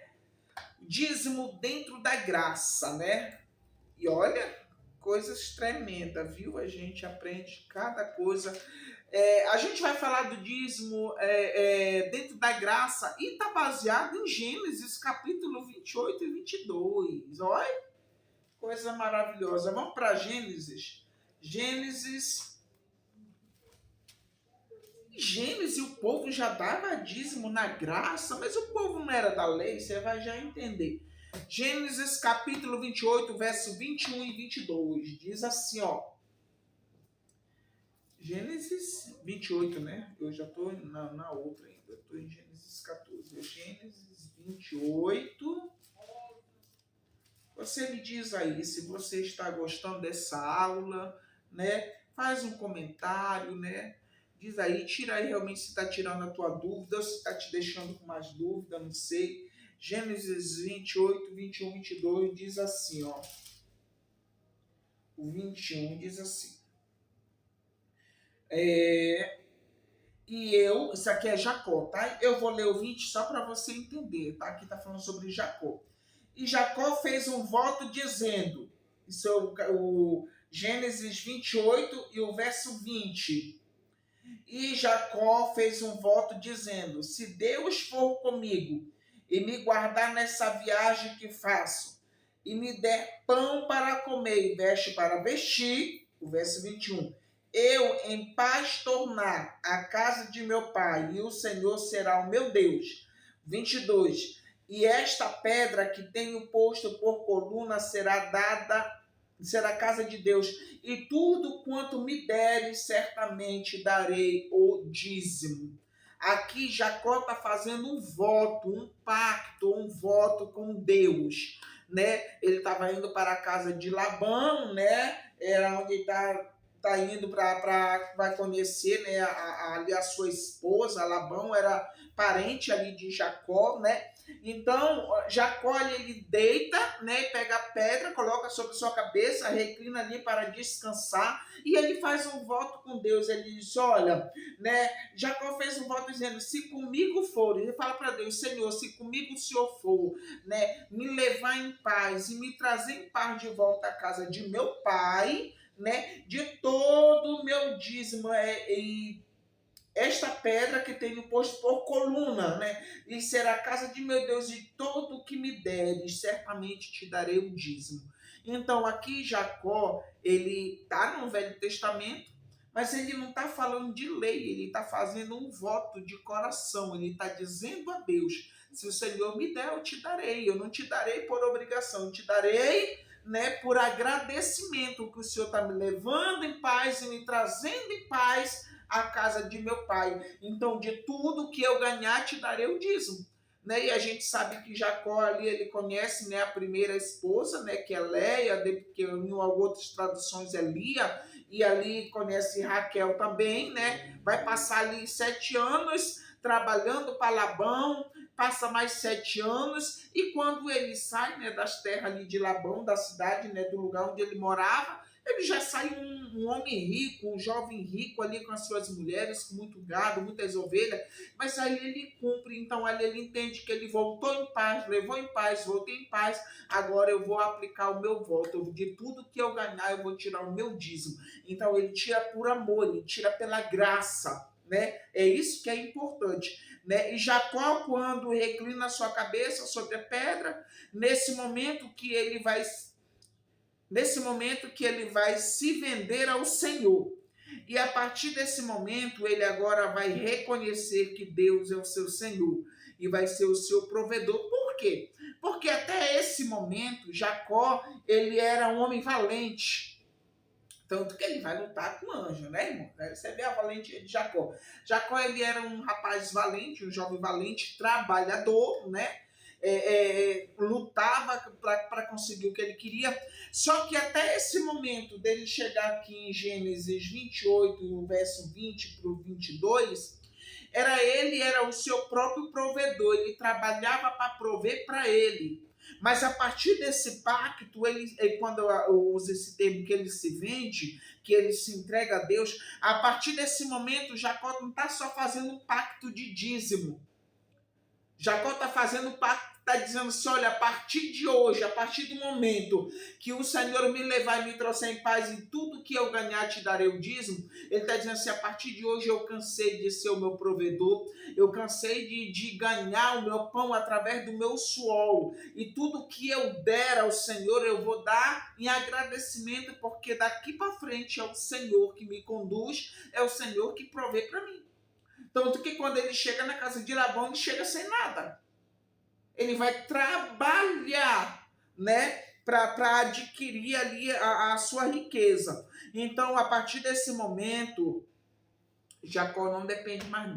dízimo dentro da graça, né? E olha, coisas tremendas, viu? A gente aprende cada coisa. A gente vai falar do dízimo dentro da graça e está baseado em Gênesis capítulo 28 e 22. Olha, coisa maravilhosa. Vamos para Gênesis. Gênesis, o povo já dava dízimo na graça, mas o povo não era da lei, você vai já entender. Gênesis capítulo 28, verso 21 e 22, diz assim, ó. Gênesis 28, né? Eu já estou na outra ainda, eu estou em Gênesis 14. Gênesis 28. Você me diz aí se você está gostando dessa aula, né? Faz um comentário, né? Diz aí, tira aí realmente se está tirando a tua dúvida ou se está te deixando com mais dúvida, não sei. Gênesis 28, 21, 22 diz assim, ó. O 21 diz assim. Isso aqui é Jacó, tá? Eu vou ler o 20 só para você entender, tá? Aqui tá falando sobre Jacó. E Jacó fez um voto dizendo, isso é o Gênesis 28 e o verso 20. E Jacó fez um voto dizendo, se Deus for comigo e me guardar nessa viagem que faço, e me der pão para comer e veste para vestir, o verso 21, eu em paz tornar a casa de meu pai, e o Senhor será o meu Deus. 22, e esta pedra que tenho posto por coluna será a casa de Deus, e tudo quanto me deres, certamente darei o dízimo. Aqui Jacó está fazendo um voto, um pacto, um voto com Deus, né? Ele estava indo para a casa de Labão, né? Era onde tá indo vai conhecer, né, ali a sua esposa. Labão era parente ali de Jacó, né? Então Jacó ele deita, né, pega a pedra, coloca sobre sua cabeça, reclina ali para descansar e ele faz um voto com Deus. Ele diz, olha, né, Jacó fez um voto dizendo, se comigo for, ele fala para Deus, Senhor, se comigo o Senhor for, né, me levar em paz e me trazer em paz de volta à casa de meu pai, né, de todo o meu dízimo, e esta pedra que tenho posto por coluna, né, e será a casa de meu Deus, e todo o que me deres, certamente te darei o dízimo. Então aqui Jacó, ele está no Velho Testamento, mas ele não está falando de lei, ele está fazendo um voto de coração, ele está dizendo a Deus, se o Senhor me der, eu te darei, eu não te darei por obrigação, eu te darei, né, por agradecimento que o Senhor está me levando em paz e me trazendo em paz à casa de meu pai. Então, de tudo que eu ganhar, te darei o dízimo. Né? E a gente sabe que Jacó ali, ele conhece, né, a primeira esposa, né, que é Leia, que em outras traduções é Lia, e ali conhece Raquel também, né? Vai passar ali 7 anos trabalhando para Labão, passa mais 7 anos, e quando ele sai, né, das terras ali de Labão, da cidade, né, do lugar onde ele morava, ele já sai um homem rico, um jovem rico ali com as suas mulheres, com muito gado, muitas ovelhas, mas aí ele cumpre, então ali ele entende que ele voltou em paz, levou em paz, voltei em paz, agora eu vou aplicar o meu voto, de tudo que eu ganhar eu vou tirar o meu dízimo. Então ele tira por amor, ele tira pela graça, né? É isso que é importante, né? E Jacó, quando reclina a sua cabeça sobre a pedra, nesse momento que ele vai se vender ao Senhor. E a partir desse momento, ele agora vai reconhecer que Deus é o seu Senhor e vai ser o seu provedor. Por quê? Porque até esse momento, Jacó, ele era um homem valente. Tanto que ele vai lutar com o anjo, né, irmão? Você vê a valentia de Jacó. Jacó, ele era um rapaz valente, um jovem valente, trabalhador, né? Lutava para conseguir o que ele queria. Só que até esse momento dele chegar aqui em Gênesis 28, verso 20 para o 22, era o seu próprio provedor. Ele trabalhava para prover para ele. Mas a partir desse pacto, quando eu uso esse termo que ele se vende, que ele se entrega a Deus, a partir desse momento, Jacó não está só fazendo um pacto de dízimo. Jacó está fazendo um pacto, está dizendo assim, olha, a partir de hoje, a partir do momento que o Senhor me levar e me trouxer em paz e tudo que eu ganhar te darei o dízimo, ele está dizendo assim, a partir de hoje eu cansei de ser o meu provedor, eu cansei de ganhar o meu pão através do meu suor, e tudo que eu der ao Senhor eu vou dar em agradecimento, porque daqui para frente é o Senhor que me conduz, é o Senhor que provê para mim. Tanto que quando ele chega na casa de Labão, ele chega sem nada. Ele vai trabalhar, né, para adquirir ali a sua riqueza. Então, a partir desse momento, Jacó não depende mais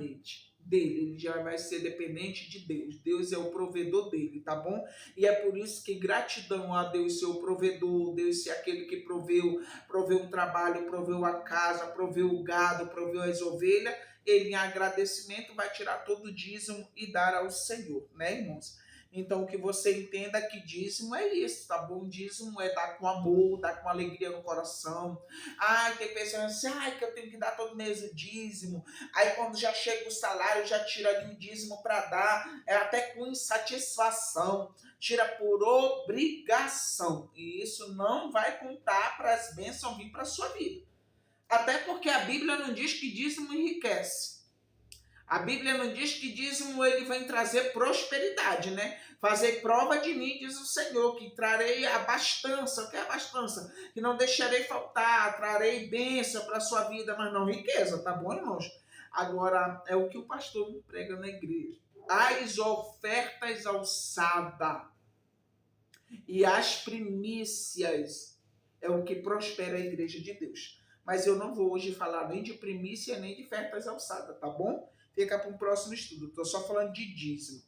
dele, ele já vai ser dependente de Deus. Deus é o provedor dele, tá bom? E é por isso que gratidão a Deus ser o provedor, Deus ser aquele que proveu o trabalho, proveu a casa, proveu o gado, proveu as ovelhas, ele em agradecimento vai tirar todo o dízimo e dar ao Senhor, né, irmãos? Então, que você entenda que dízimo é isso, tá bom? Dízimo é dar com amor, dar com alegria no coração. Ai, tem pessoas assim, ai, que eu tenho que dar todo mês o dízimo. Aí, quando já chega o salário, já tira ali o dízimo para dar, até com insatisfação. Tira por obrigação. E isso não vai contar para as bênçãos vir para a sua vida. Até porque a Bíblia não diz que dízimo enriquece. A Bíblia não diz que dízimo ele vem trazer prosperidade, né? Fazer prova de mim, diz o Senhor, que trarei abastança. O que é abastança? Que não deixarei faltar, trarei bênção para a sua vida, mas não riqueza, tá bom, irmãos? Agora, é o que o pastor me prega na igreja. As ofertas alçadas e as primícias é o que prospera a igreja de Deus. Mas eu não vou hoje falar nem de primícia, nem de ofertas alçadas, tá bom? Fica para um próximo estudo. Estou só falando de dízimo.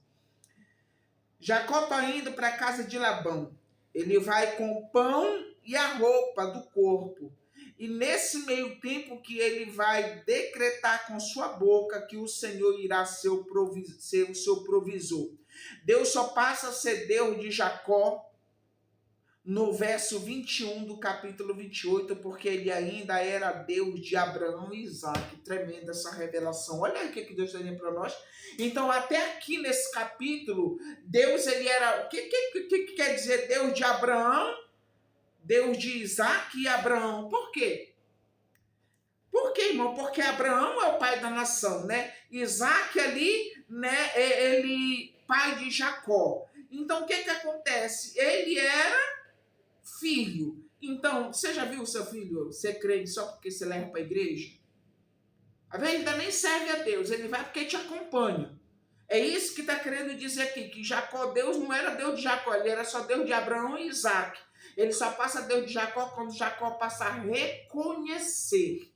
Jacó está indo para a casa de Labão. Ele vai com o pão e a roupa do corpo. E nesse meio tempo que ele vai decretar com sua boca que o Senhor irá ser o seu provisor. Deus só passa a ser Deus de Jacó no verso 21 do capítulo 28, porque ele ainda era Deus de Abraão e Isaac. Tremenda essa revelação. Olha aí o que Deus está dizendo para nós. Então, até aqui nesse capítulo, Deus, ele era... O que quer dizer Deus de Abraão, Deus de Isaac e Abraão? Por quê? Por quê, irmão? Porque Abraão é o pai da nação, né? Isaac ali, né? Ele, pai de Jacó. Então, o que acontece? Ele era filho. Então, você já viu o seu filho ser crente só porque você leva para a igreja? Ele ainda nem serve a Deus, ele vai porque te acompanha. É isso que está querendo dizer aqui, que Jacó, Deus não era Deus de Jacó, ele era só Deus de Abraão e Isaac. Ele só passa a Deus de Jacó quando Jacó passa a reconhecer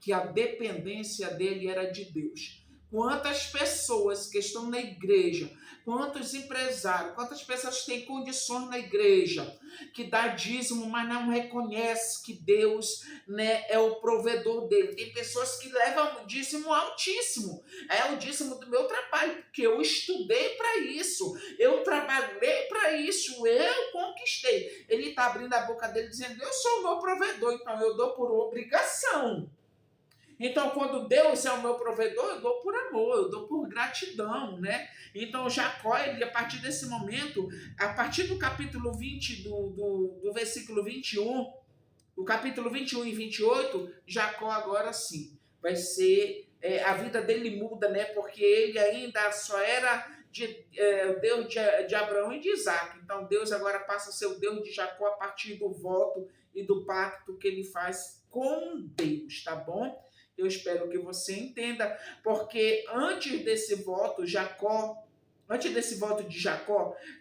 que a dependência dele era de Deus. Quantas pessoas que estão na igreja, quantos empresários, quantas pessoas têm condições na igreja, que dá dízimo, mas não reconhece que Deus, né, é o provedor dele. Tem pessoas que levam dízimo altíssimo. É o dízimo do meu trabalho, porque eu estudei para isso, eu trabalhei para isso, eu conquistei. Ele está abrindo a boca dele dizendo, eu sou o meu provedor, então eu dou por obrigação. Então, quando Deus é o meu provedor, eu dou por amor, eu dou por gratidão, né? Então, Jacó, ele, a partir desse momento, a partir do capítulo 20, do versículo 21, o capítulo 21 e 28, Jacó agora sim vai ser a vida dele muda, né? Porque ele ainda só era o Deus de Abraão e de Isaac. Então Deus agora passa a ser o Deus de Jacó a partir do voto e do pacto que ele faz com Deus, tá bom? Eu espero que você entenda, porque antes desse voto de Jacó,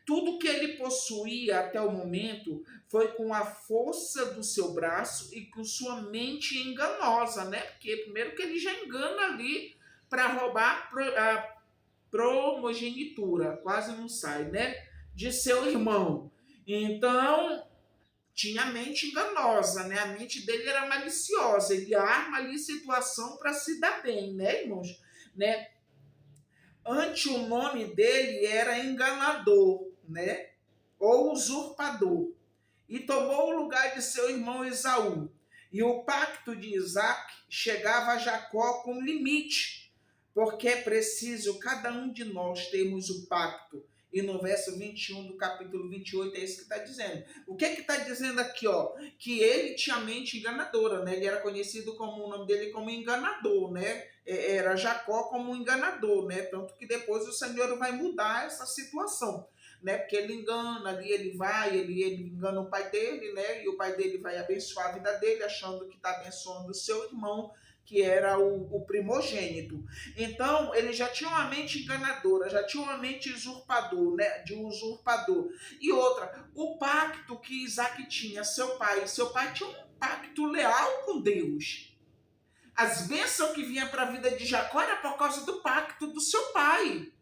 tudo que ele possuía até o momento foi com a força do seu braço e com sua mente enganosa, né? Porque primeiro que ele já engana ali para roubar a primogenitura, quase não sai, né? De seu irmão. Então, tinha a mente enganosa, né? A mente dele era maliciosa, ele arma ali situação para se dar bem, né, irmãos? Né? Antes o nome dele era enganador, né? Ou usurpador. E tomou o lugar de seu irmão Esaú. E o pacto de Isaac chegava a Jacó com limite, porque é preciso cada um de nós termos o pacto. E no verso 21 do capítulo 28 é isso que está dizendo. O que está dizendo aqui? Ó? Que ele tinha mente enganadora, né? Ele era conhecido como o nome dele como enganador, né? Era Jacó como enganador, né? Tanto que depois o Senhor vai mudar essa situação, né? Porque ele engana ali, ele engana o pai dele, né? E o pai dele vai abençoar a vida dele, achando que está abençoando o seu irmão, que era o primogênito. Então, ele já tinha uma mente enganadora, já tinha uma mente usurpador, né? De um usurpador. E outra, o pacto que Isaac tinha, seu pai tinha um pacto leal com Deus. As bênçãos que vinham para a vida de Jacó era por causa do pacto do seu pai,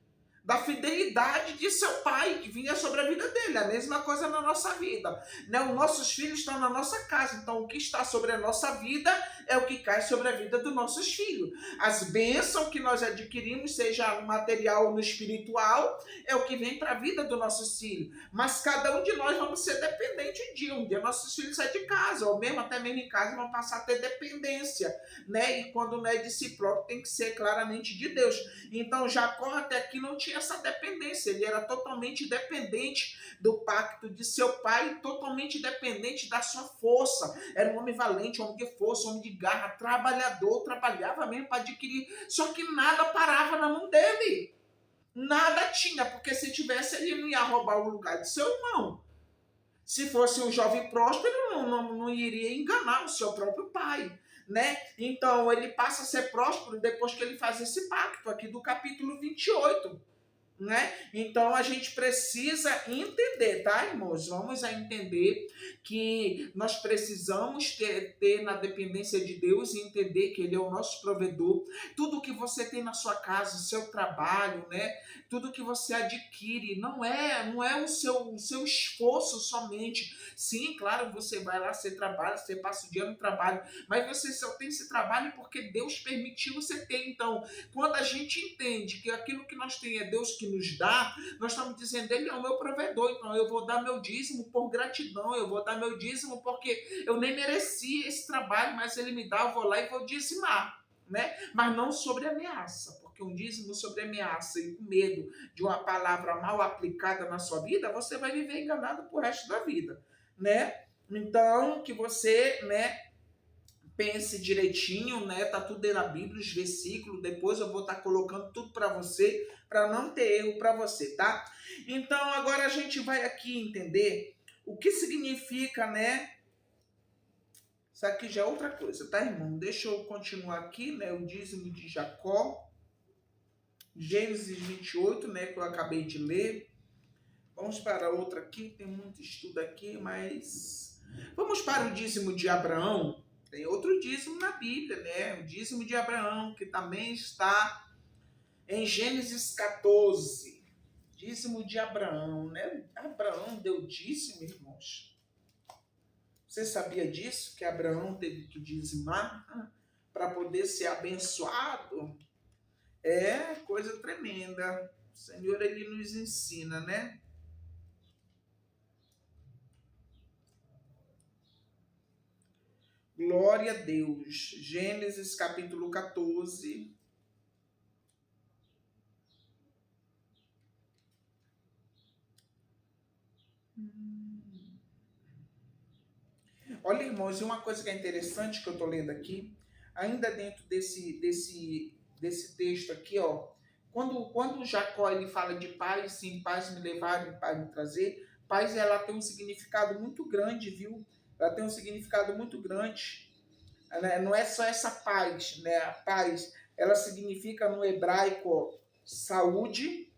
da fidelidade de seu pai que vinha sobre a vida dele. A mesma coisa na nossa vida, né? Os nossos filhos estão na nossa casa, então o que está sobre a nossa vida é o que cai sobre a vida dos nossos filhos. As bênçãos que nós adquirimos, seja no material ou no espiritual, é o que vem para a vida dos nossos filhos. Mas cada um de nós vamos ser dependente um dia nossos filhos saem de casa, ou mesmo até mesmo em casa vão passar a ter dependência, né? E quando não é de si próprio, tem que ser claramente de Deus. Então Jacó até aqui não tinha essa dependência, ele era totalmente dependente do pacto de seu pai, totalmente dependente da sua força. Era um homem valente, um homem de força, um homem de garra, trabalhador, trabalhava mesmo para adquirir, só que nada parava na mão dele. Nada tinha, porque se tivesse, ele não ia roubar o lugar de seu irmão. Se fosse um jovem próspero, não iria enganar o seu próprio pai, né? Então, ele passa a ser próspero depois que ele faz esse pacto aqui do capítulo 28. Né? Então a gente precisa entender, tá, irmãos? Vamos a entender que nós precisamos ter na dependência de Deus e entender que Ele é o nosso provedor. Tudo que você tem na sua casa, o seu trabalho, né? Tudo que você adquire, não é o seu esforço somente. Sim, claro, você vai lá, você trabalha, você passa o dia no trabalho, mas você só tem esse trabalho porque Deus permitiu você ter. Então, quando a gente entende que aquilo que nós temos é Deus que nos dá, nós estamos dizendo, Ele é o meu provedor, então eu vou dar meu dízimo por gratidão, eu vou dar meu dízimo porque eu nem merecia esse trabalho, mas Ele me dá, eu vou lá e vou dizimar, né? Mas não sobre ameaça, porque um dízimo sobre ameaça e com medo de uma palavra mal aplicada na sua vida, você vai viver enganado pro resto da vida, né? Então, que você, né, pense direitinho, né? Tá tudo aí na Bíblia, os versículos. Depois eu vou estar colocando tudo para você, para não ter erro para você, tá? Então agora a gente vai aqui entender o que significa, né? Isso aqui já é outra coisa, tá, irmão? Deixa eu continuar aqui, né? O dízimo de Jacó, Gênesis 28, né? Que eu acabei de ler. Vamos para outra aqui, tem muito estudo aqui, mas vamos para o dízimo de Abraão. Tem outro dízimo na Bíblia, né? O dízimo de Abraão, que também está em Gênesis 14. Dízimo de Abraão, né? Abraão deu dízimo, irmãos. Você sabia disso? Que Abraão teve que dizimar para poder ser abençoado? É coisa tremenda. O Senhor, Ele nos ensina, né? Glória a Deus. Gênesis capítulo 14. Olha, irmãos, e uma coisa que é interessante que eu estou lendo aqui, ainda dentro desse texto aqui, ó, quando Jacó ele fala de paz, sim, paz me levar, paz me trazer, paz ela tem um significado muito grande, viu? Ela tem um significado muito grande. Não é só essa paz, né? A paz, ela significa no hebraico saúde,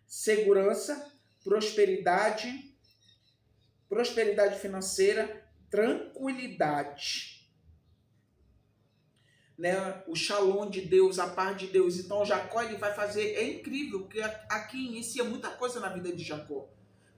segurança, prosperidade, prosperidade financeira, tranquilidade, né? O shalom de Deus, a paz de Deus. Então Jacó ele vai fazer, é incrível, porque aqui inicia muita coisa na vida de Jacó.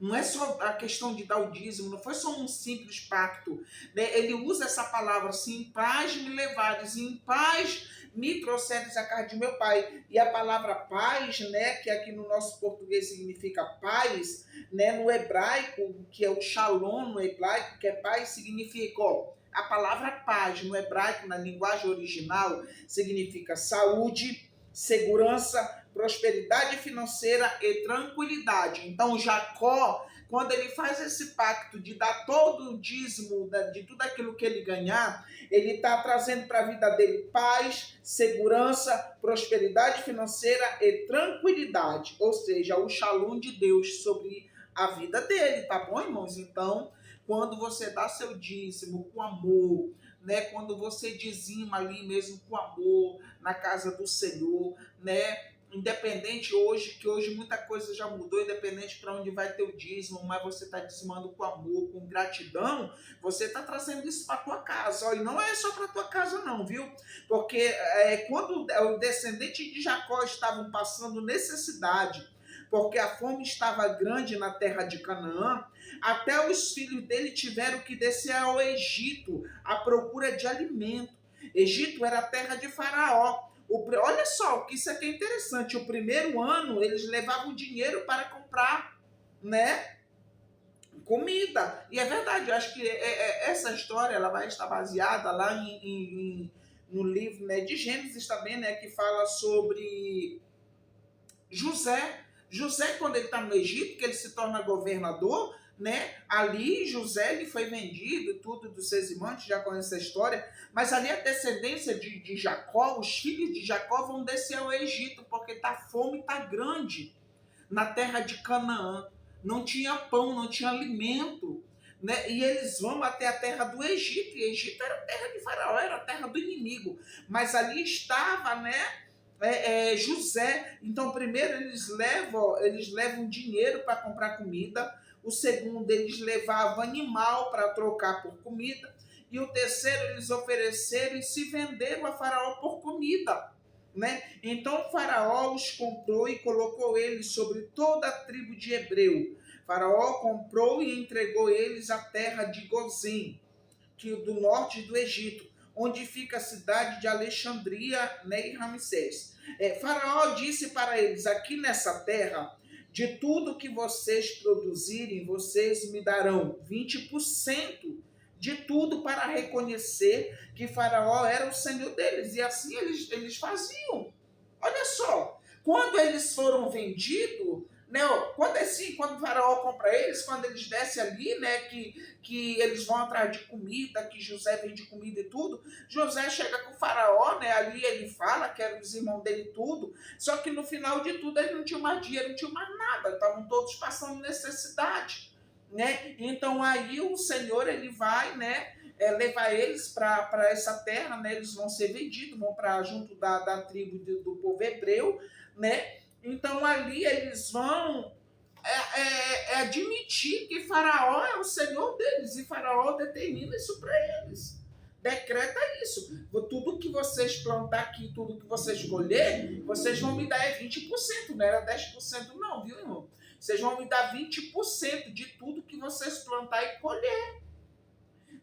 Não é só a questão de dar o dízimo, não foi só um simples pacto, né? Ele usa essa palavra assim, em paz me levares, em paz me trouxeres a casa de meu pai. E a palavra paz, né, que aqui no nosso português significa paz, né, no hebraico, que é o shalom no hebraico, que é paz, significa, ó, a palavra paz no hebraico, na linguagem original, significa saúde, segurança, prosperidade financeira e tranquilidade. Então, Jacó, quando ele faz esse pacto de dar todo o dízimo de tudo aquilo que ele ganhar, ele está trazendo para a vida dele paz, segurança, prosperidade financeira e tranquilidade. Ou seja, o shalom de Deus sobre a vida dele, tá bom, irmãos? Então, quando você dá seu dízimo com amor, né? Quando você dizima ali mesmo com amor na casa do Senhor, né? Independente hoje, que hoje muita coisa já mudou, independente para onde vai ter o dízimo, mas você está dizimando com amor, com gratidão, você está trazendo isso para tua casa. Ó, e não é só para tua casa não, viu? Porque quando o descendente de Jacó estavam passando necessidade, porque a fome estava grande na terra de Canaã, até os filhos dele tiveram que descer ao Egito à procura de alimento. Egito era a terra de Faraó. Olha só, que isso aqui é interessante. O primeiro ano eles levavam dinheiro para comprar, né, comida. E é verdade, eu acho que essa história ela vai estar baseada lá no livro, né, de Gênesis também, né, que fala sobre José. José, quando ele está no Egito, que ele se torna governador, né? Ali José ele foi vendido, tudo dos seus irmãos, já conhece a história, mas ali a descendência de Jacó, os filhos de Jacó vão descer ao Egito, porque a fome está grande na terra de Canaã. Não tinha pão, não tinha alimento, né? E eles vão até a terra do Egito, e Egito era a terra de Faraó, era a terra do inimigo, mas ali estava, né? José. Então primeiro eles levam dinheiro para comprar comida, o segundo eles levavam animal para trocar por comida, e o terceiro eles ofereceram e se venderam a Faraó por comida, né? Então Faraó os comprou e colocou eles sobre toda a tribo de Hebreu. Faraó comprou e entregou eles à terra de Gozim, que do norte do Egito, onde fica a cidade de Alexandria, né, e Ramsés. Faraó disse para eles: aqui nessa terra, de tudo que vocês produzirem, vocês me darão 20% de tudo, para reconhecer que Faraó era o senhor deles. E assim eles faziam. Olha só, quando eles foram vendidos, né, quando o Faraó compra eles, quando eles descem ali, né, que eles vão atrás de comida, que José vende comida e tudo, José chega com o Faraó, né, ali ele fala que eram os irmãos dele tudo, só que no final de tudo eles não tinham mais dinheiro, não tinham mais nada, estavam todos passando necessidade, né? Então aí o Senhor ele vai, né, levar eles para essa terra, né? Eles vão ser vendidos, vão para junto da tribo do povo hebreu, né? Então ali eles vão admitir que Faraó é o Senhor deles, e Faraó determina isso para eles. Decreta isso. Tudo que vocês plantar aqui, tudo que vocês colher, vocês vão me dar 20%, não era 10% não, viu, irmão? Vocês vão me dar 20% de tudo que vocês plantar e colher,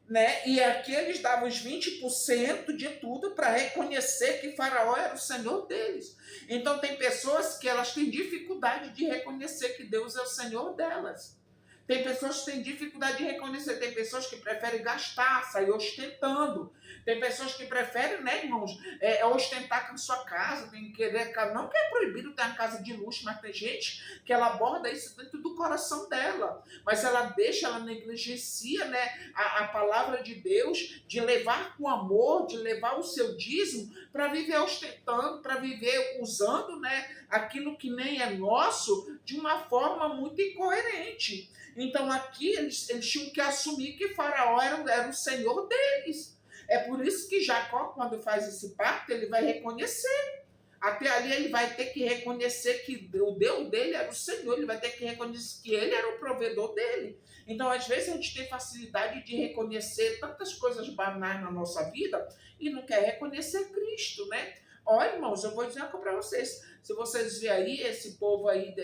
né? E aqui eles davam os 20% de tudo para reconhecer que Faraó era o Senhor deles. Então tem pessoas que elas têm dificuldade de reconhecer que Deus é o Senhor delas. Tem pessoas que têm dificuldade de reconhecer, tem pessoas que preferem gastar, sair ostentando. Tem pessoas que preferem, né, irmãos, ostentar com a sua casa, tem que querer, não que é proibido ter uma casa de luxo, mas tem gente que ela aborda isso dentro do coração dela. Mas ela deixa, ela negligencia, né, a palavra de Deus, de levar com amor, de levar o seu dízimo para viver ostentando, para viver usando, né, aquilo que nem é nosso de uma forma muito incoerente. Então aqui eles tinham que assumir que Faraó era o senhor deles. É por isso que Jacó, quando faz esse pacto, ele vai reconhecer. Até ali ele vai ter que reconhecer que o Deus dele era o Senhor, ele vai ter que reconhecer que ele era o provedor dele. Então, às vezes, a gente tem facilidade de reconhecer tantas coisas banais na nossa vida e não quer reconhecer Cristo, né? Olha, irmãos, eu vou dizer uma coisa para vocês. Se vocês verem aí, esse povo aí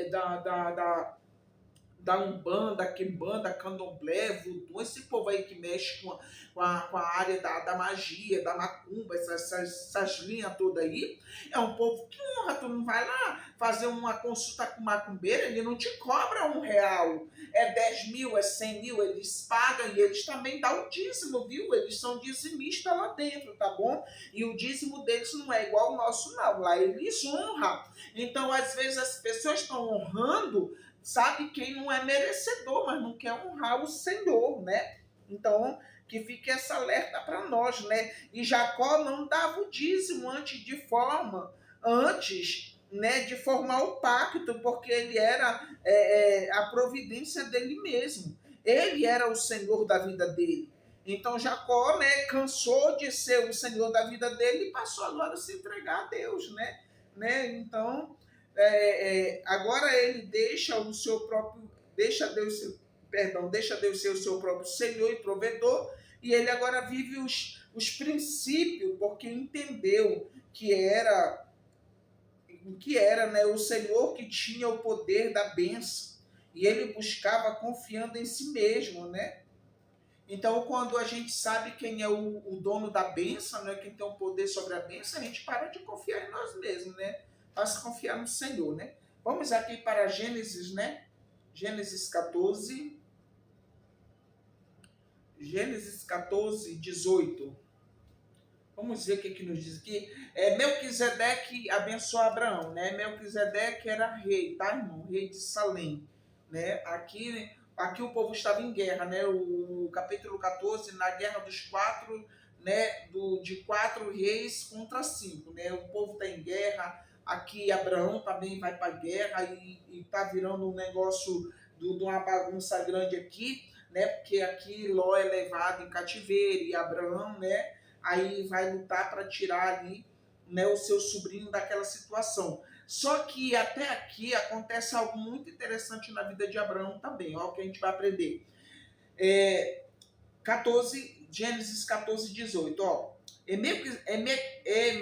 da Umbanda, Quimbanda, Candomblé, Voodoo, esse povo aí que mexe com a área da magia, da macumba, essas linhas todas aí, é um povo que honra. Tu não vai lá fazer uma consulta com macumbeiro, ele não te cobra R$ 1, é 10 mil, é 100 mil, eles pagam e eles também dão o dízimo, viu? Eles são dizimistas lá dentro, tá bom? E o dízimo deles não é igual ao nosso, não. Lá eles honram. Então, às vezes, as pessoas estão honrando, sabe, quem não é merecedor, mas não quer honrar o Senhor, né? Então, que fique essa alerta para nós, né? E Jacó não dava o dízimo antes, né, de formar o pacto, porque ele era a providência dele mesmo. Ele era o Senhor da vida dele. Então Jacó, né, cansou de ser o Senhor da vida dele e passou agora a se entregar a Deus, né? Então agora ele deixa Deus ser o seu próprio Senhor e provedor, e ele agora vive os princípios, porque entendeu que era, né, o Senhor que tinha o poder da bênção, e ele buscava confiando em si mesmo, né? Então, quando a gente sabe quem é o dono da bênção, né, quem tem o poder sobre a bênção, a gente para de confiar em nós mesmos, né? Passa a confiar no Senhor, né? Vamos aqui para Gênesis, né? Gênesis 14. Gênesis 14, 18. Vamos ver o que nos diz aqui. Melquisedeque abençoou Abraão, né? Melquisedeque era rei, tá, irmão? Rei de Salém, né? Aqui o povo estava em guerra, né? O capítulo 14, na guerra dos quatro, né? De 4 reis contra 5, né? O povo está em guerra. Aqui Abraão também vai para a guerra e está virando um negócio de uma bagunça grande aqui, né? Porque aqui Ló é levado em cativeiro e Abraão, né? Aí vai lutar para tirar ali, né, o seu sobrinho daquela situação. Só que até aqui acontece algo muito interessante na vida de Abraão também. Olha o que a gente vai aprender. 14, Gênesis 14, 18. Ó.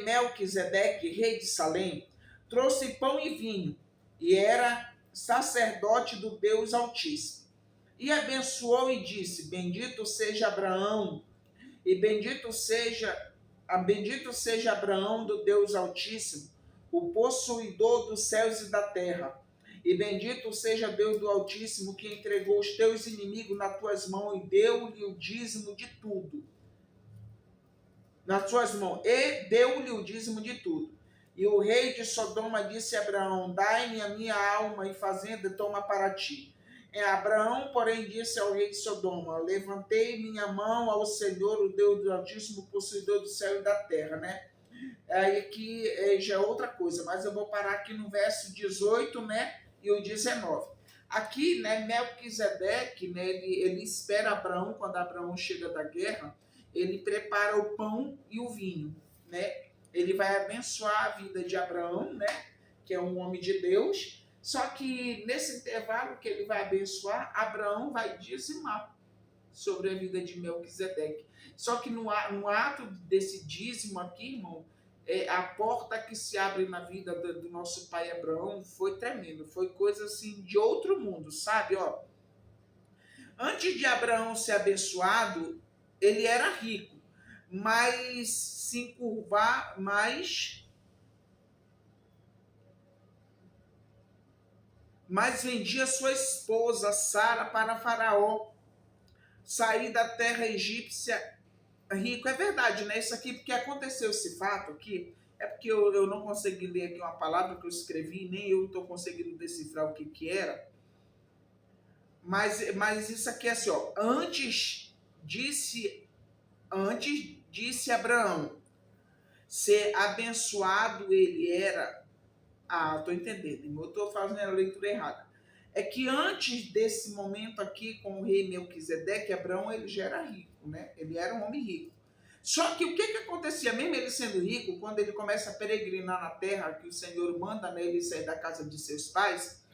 Melquisedeque, rei de Salém, trouxe pão e vinho, e era sacerdote do Deus Altíssimo. E abençoou e disse: Bendito seja Abraão, e bendito seja Abraão do Deus Altíssimo, o possuidor dos céus e da terra. E bendito seja Deus do Altíssimo, que entregou os teus inimigos nas tuas mãos e deu-lhe o dízimo de tudo. Nas suas mãos, e deu-lhe o dízimo de tudo. E o rei de Sodoma disse a Abraão: Dai-me a minha alma e fazenda, toma para ti. Abraão, porém, disse ao rei de Sodoma: Levantei minha mão ao Senhor, o Deus do Altíssimo, possuidor do céu e da terra, né? Aí aqui já é outra coisa, mas eu vou parar aqui no verso 18, né? E o 19. Aqui, né, Melquisedeque, né, ele espera Abraão, quando Abraão chega da guerra, ele prepara o pão e o vinho, né? Ele vai abençoar a vida de Abraão, né? Que é um homem de Deus. Só que nesse intervalo que ele vai abençoar, Abraão vai dizimar sobre a vida de Melquisedeque. Só que no ato desse dízimo aqui, irmão, a porta que se abre na vida do nosso pai Abraão foi tremendo. Foi coisa assim de outro mundo, sabe? Ó, antes de Abraão ser abençoado, ele era rico, mas se encurvar mais. mas vendia sua esposa Sara para Faraó, sair da terra egípcia rico. É verdade, né? Isso aqui, porque aconteceu esse fato aqui, é porque eu não consegui ler aqui uma palavra que eu escrevi, nem eu estou conseguindo decifrar o que era, mas isso aqui é assim, ó, antes disse Abraão, ser abençoado ele era. Ah, estou entendendo, eu estou fazendo a leitura errada. É que antes desse momento aqui com o rei Melquisedeque, Abraão ele já era rico, né? Ele era um homem rico. Só que o que acontecia, mesmo ele sendo rico, quando ele começa a peregrinar na terra, que o Senhor manda, né, ele sair da casa de seus pais,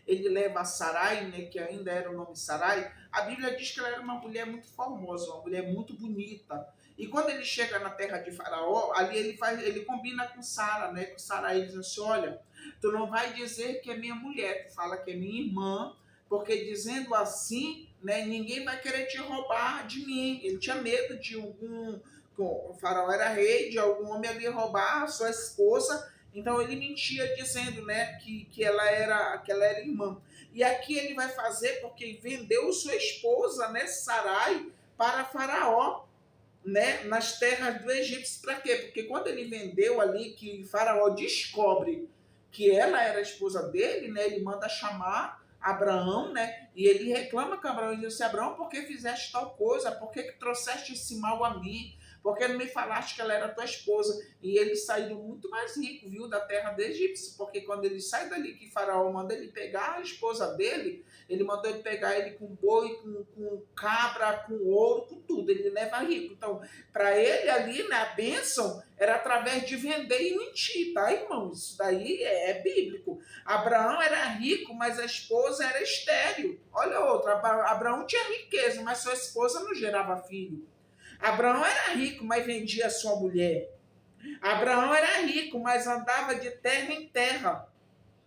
ele leva a Sarai, né, que ainda era o nome Sarai. A Bíblia diz que ela era uma mulher muito formosa, uma mulher muito bonita. E quando ele chega na terra de Faraó, ali ele combina com Sara, né? Com Sarai, ele diz assim: olha, tu não vai dizer que é minha mulher, tu fala que é minha irmã, porque dizendo assim, né, ninguém vai querer te roubar de mim. Ele tinha medo de o Faraó era rei, de algum homem ali roubar a sua esposa. Então ele mentia dizendo, né, que ela era irmã. E aqui ele vai fazer porque vendeu sua esposa, né, Sarai, para Faraó, né, nas terras do Egito. Para quê? Porque quando ele vendeu ali, que Faraó descobre que ela era a esposa dele, né, ele manda chamar Abraão, né, e ele reclama com Abraão e diz assim: Abraão, por que fizeste tal coisa? Por que trouxeste esse mal a mim? Por que não me falaste que ela era tua esposa? E eles saíram muito mais ricos, viu, da terra do Egito, porque quando ele sai dali, que Faraó manda ele pegar a esposa dele, ele mandou ele pegar ele com boi, com cabra, com ouro, com tudo, ele leva rico. Então, para ele ali, né, a bênção era através de vender e mentir, tá, irmãos? Isso daí é bíblico. Abraão era rico, mas a esposa era estéril. Olha outra, Abraão tinha riqueza, mas sua esposa não gerava filho. Abraão era rico, mas vendia a sua mulher. Abraão era rico, mas andava de terra em terra.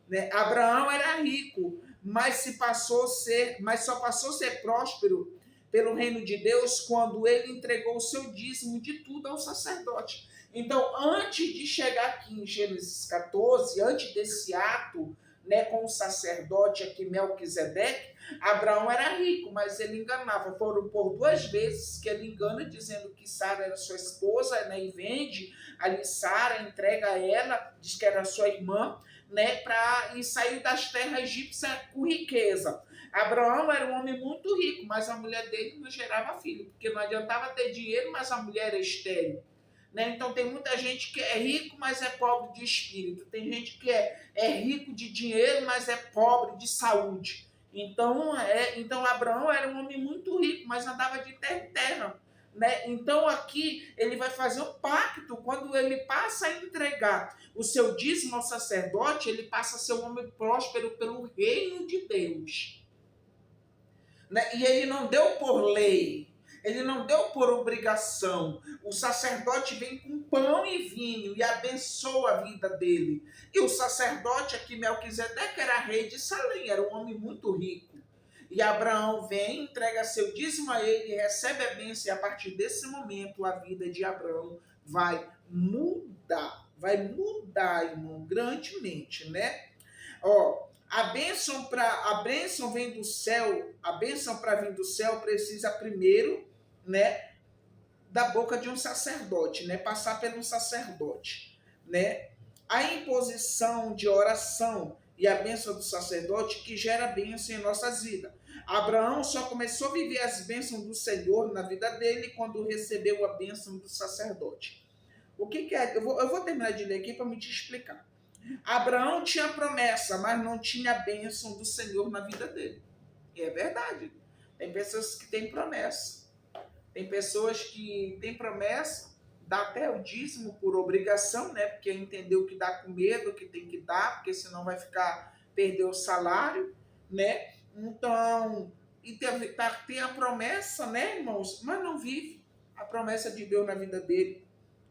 Né? Abraão era rico, mas só passou a ser próspero pelo reino de Deus quando ele entregou o seu dízimo de tudo ao sacerdote. Então, antes de chegar aqui em Gênesis 14, antes desse ato, né, com o sacerdote aqui Melquisedeque, Abraão era rico, mas ele enganava. Foram por 2 vezes que ele engana, dizendo que Sara era sua esposa, né, e vende ali Sara, entrega a ela, diz que era sua irmã, né, e saiu das terras egípcias com riqueza. Abraão era um homem muito rico, mas a mulher dele não gerava filho, porque não adiantava ter dinheiro, mas a mulher era estéril. Né? Então tem muita gente que é rico, mas é pobre de espírito. Tem gente que é rico de dinheiro, mas é pobre de saúde. Então Abraão era um homem muito rico, mas andava de terra em terra. Né? Então aqui ele vai fazer um pacto. Quando ele passa a entregar o seu dízimo ao sacerdote, ele passa a ser um homem próspero pelo reino de Deus. Né? E ele não deu por lei, ele não deu por obrigação. O sacerdote vem com pão e vinho e abençoa a vida dele. E o sacerdote aqui, Melquisedeque, era rei de Salém, era um homem muito rico. E Abraão vem, entrega seu dízimo a ele, recebe a bênção, e a partir desse momento a vida de Abraão vai mudar, irmão, grandemente, né? Ó, a bênção vem do céu, a bênção para vir do céu precisa primeiro, né, da boca de um sacerdote, né, passar por um sacerdote, né? A imposição de oração e a bênção do sacerdote que gera bênção em nossas vidas. Abraão só começou a viver as bênçãos do Senhor na vida dele quando recebeu a bênção do sacerdote. O que é? Eu vou terminar de ler aqui para me te explicar. Abraão tinha promessa, mas não tinha a bênção do Senhor na vida dele. E é verdade. Tem pessoas que têm promessa. Tem pessoas que têm promessa, dá até o dízimo por obrigação, né? Porque entendeu que dá com medo, que tem que dar, porque senão vai perder o salário, né? Então, e tem a promessa, né, irmãos? Mas não vive a promessa de Deus na vida dele.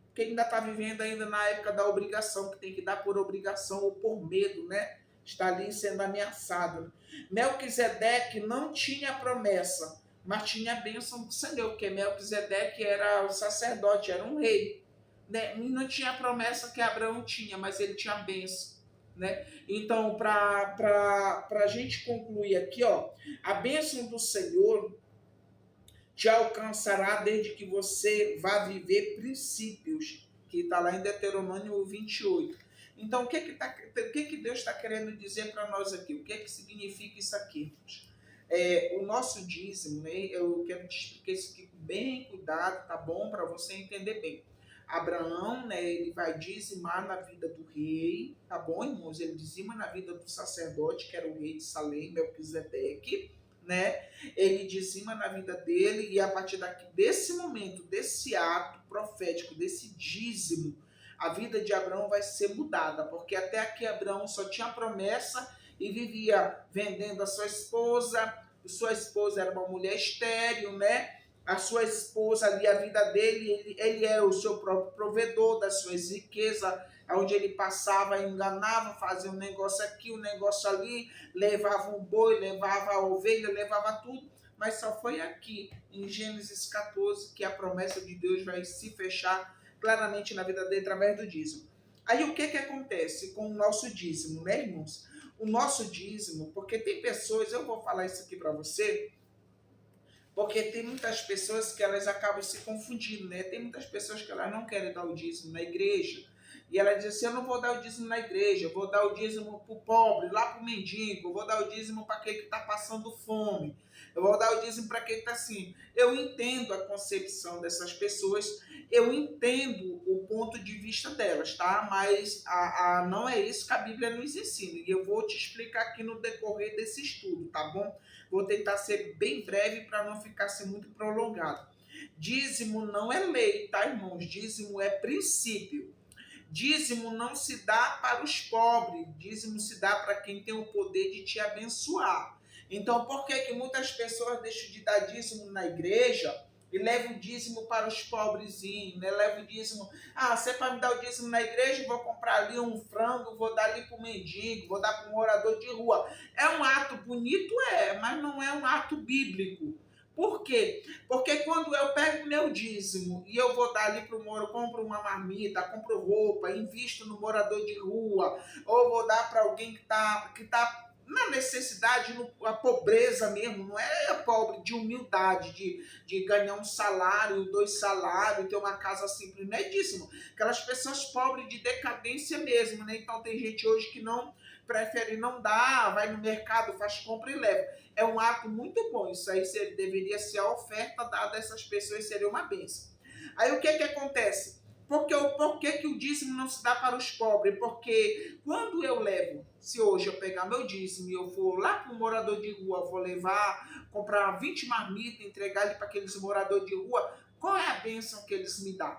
Porque ainda está vivendo ainda na época da obrigação, que tem que dar por obrigação ou por medo, né? Está ali sendo ameaçado. Melquisedeque não tinha promessa, mas tinha a bênção do Senhor, porque Melquisedeque era o sacerdote, era um rei. Né? E não tinha a promessa que Abraão tinha, mas ele tinha a bênção. né? Então, para a gente concluir aqui, ó, a bênção do Senhor te alcançará desde que você vá viver princípios, que está lá em Deuteronômio 28. Então, o que Deus está querendo dizer para nós aqui? O que significa isso aqui? O nosso dízimo, né? Eu quero te explicar isso aqui com bem cuidado, tá bom? Para você entender bem. Abraão, né, ele vai dizimar na vida do rei, tá bom, irmãos? Ele dizima na vida do sacerdote, que era o rei de Salém, Melquisedeque, né? Ele dizima na vida dele e a partir desse momento, desse ato profético, desse dízimo, a vida de Abraão vai ser mudada, porque até aqui Abraão só tinha promessa e vivia vendendo a sua esposa era uma mulher estéril, né? A sua esposa ali, a vida dele, ele era o seu próprio provedor das suas riquezas, onde ele passava, enganava, fazia um negócio aqui, um negócio ali, levava um boi, levava a ovelha, levava tudo, mas só foi aqui, em Gênesis 14, que a promessa de Deus vai se fechar claramente na vida dele através do dízimo. Aí o que acontece com o nosso dízimo, né, irmãos? O nosso dízimo, porque tem pessoas, eu vou falar isso aqui para você, porque tem muitas pessoas que elas acabam se confundindo, né? Tem muitas pessoas que elas não querem dar o dízimo na igreja. E ela diz assim, eu não vou dar o dízimo na igreja, eu vou dar o dízimo para o pobre, lá para o mendigo, eu vou dar o dízimo para aquele que está passando fome, eu vou dar o dízimo para aquele que está assim. Eu entendo a concepção dessas pessoas, eu entendo o ponto de vista delas, tá? Mas não é isso que a Bíblia nos ensina. E eu vou te explicar aqui no decorrer desse estudo, tá bom? Vou tentar ser bem breve para não ficar assim, muito prolongado. Dízimo não é lei, tá, irmãos? Dízimo é princípio. Dízimo não se dá para os pobres, dízimo se dá para quem tem o poder de te abençoar. Então, por que muitas pessoas deixam de dar dízimo na igreja e levam o dízimo para os pobrezinhos, né? Levam o dízimo, você para me dar o dízimo na igreja, vou comprar ali um frango, vou dar ali para o mendigo, vou dar para um morador de rua. É um ato bonito, mas não é um ato bíblico. Por quê? Porque quando eu pego meu dízimo e eu vou dar ali para o moro, compro uma marmita, compro roupa, invisto no morador de rua, ou vou dar para alguém que tá na necessidade, a pobreza mesmo, não é pobre de humildade, de ganhar um salário, 2 salários, ter uma casa simples, não é disso. Aquelas pessoas pobres de decadência mesmo, né? Então tem gente hoje que não prefere não dar, vai no mercado, faz compra e leva. É um ato muito bom, isso aí deveria ser a oferta dada a essas pessoas, seria uma bênção. Aí o que acontece? Por que o dízimo não se dá para os pobres? Porque quando eu levo, se hoje eu pegar meu dízimo e eu for lá para um morador de rua, vou levar, comprar 20 marmitas, entregar ele para aqueles moradores de rua, qual é a bênção que eles me dão?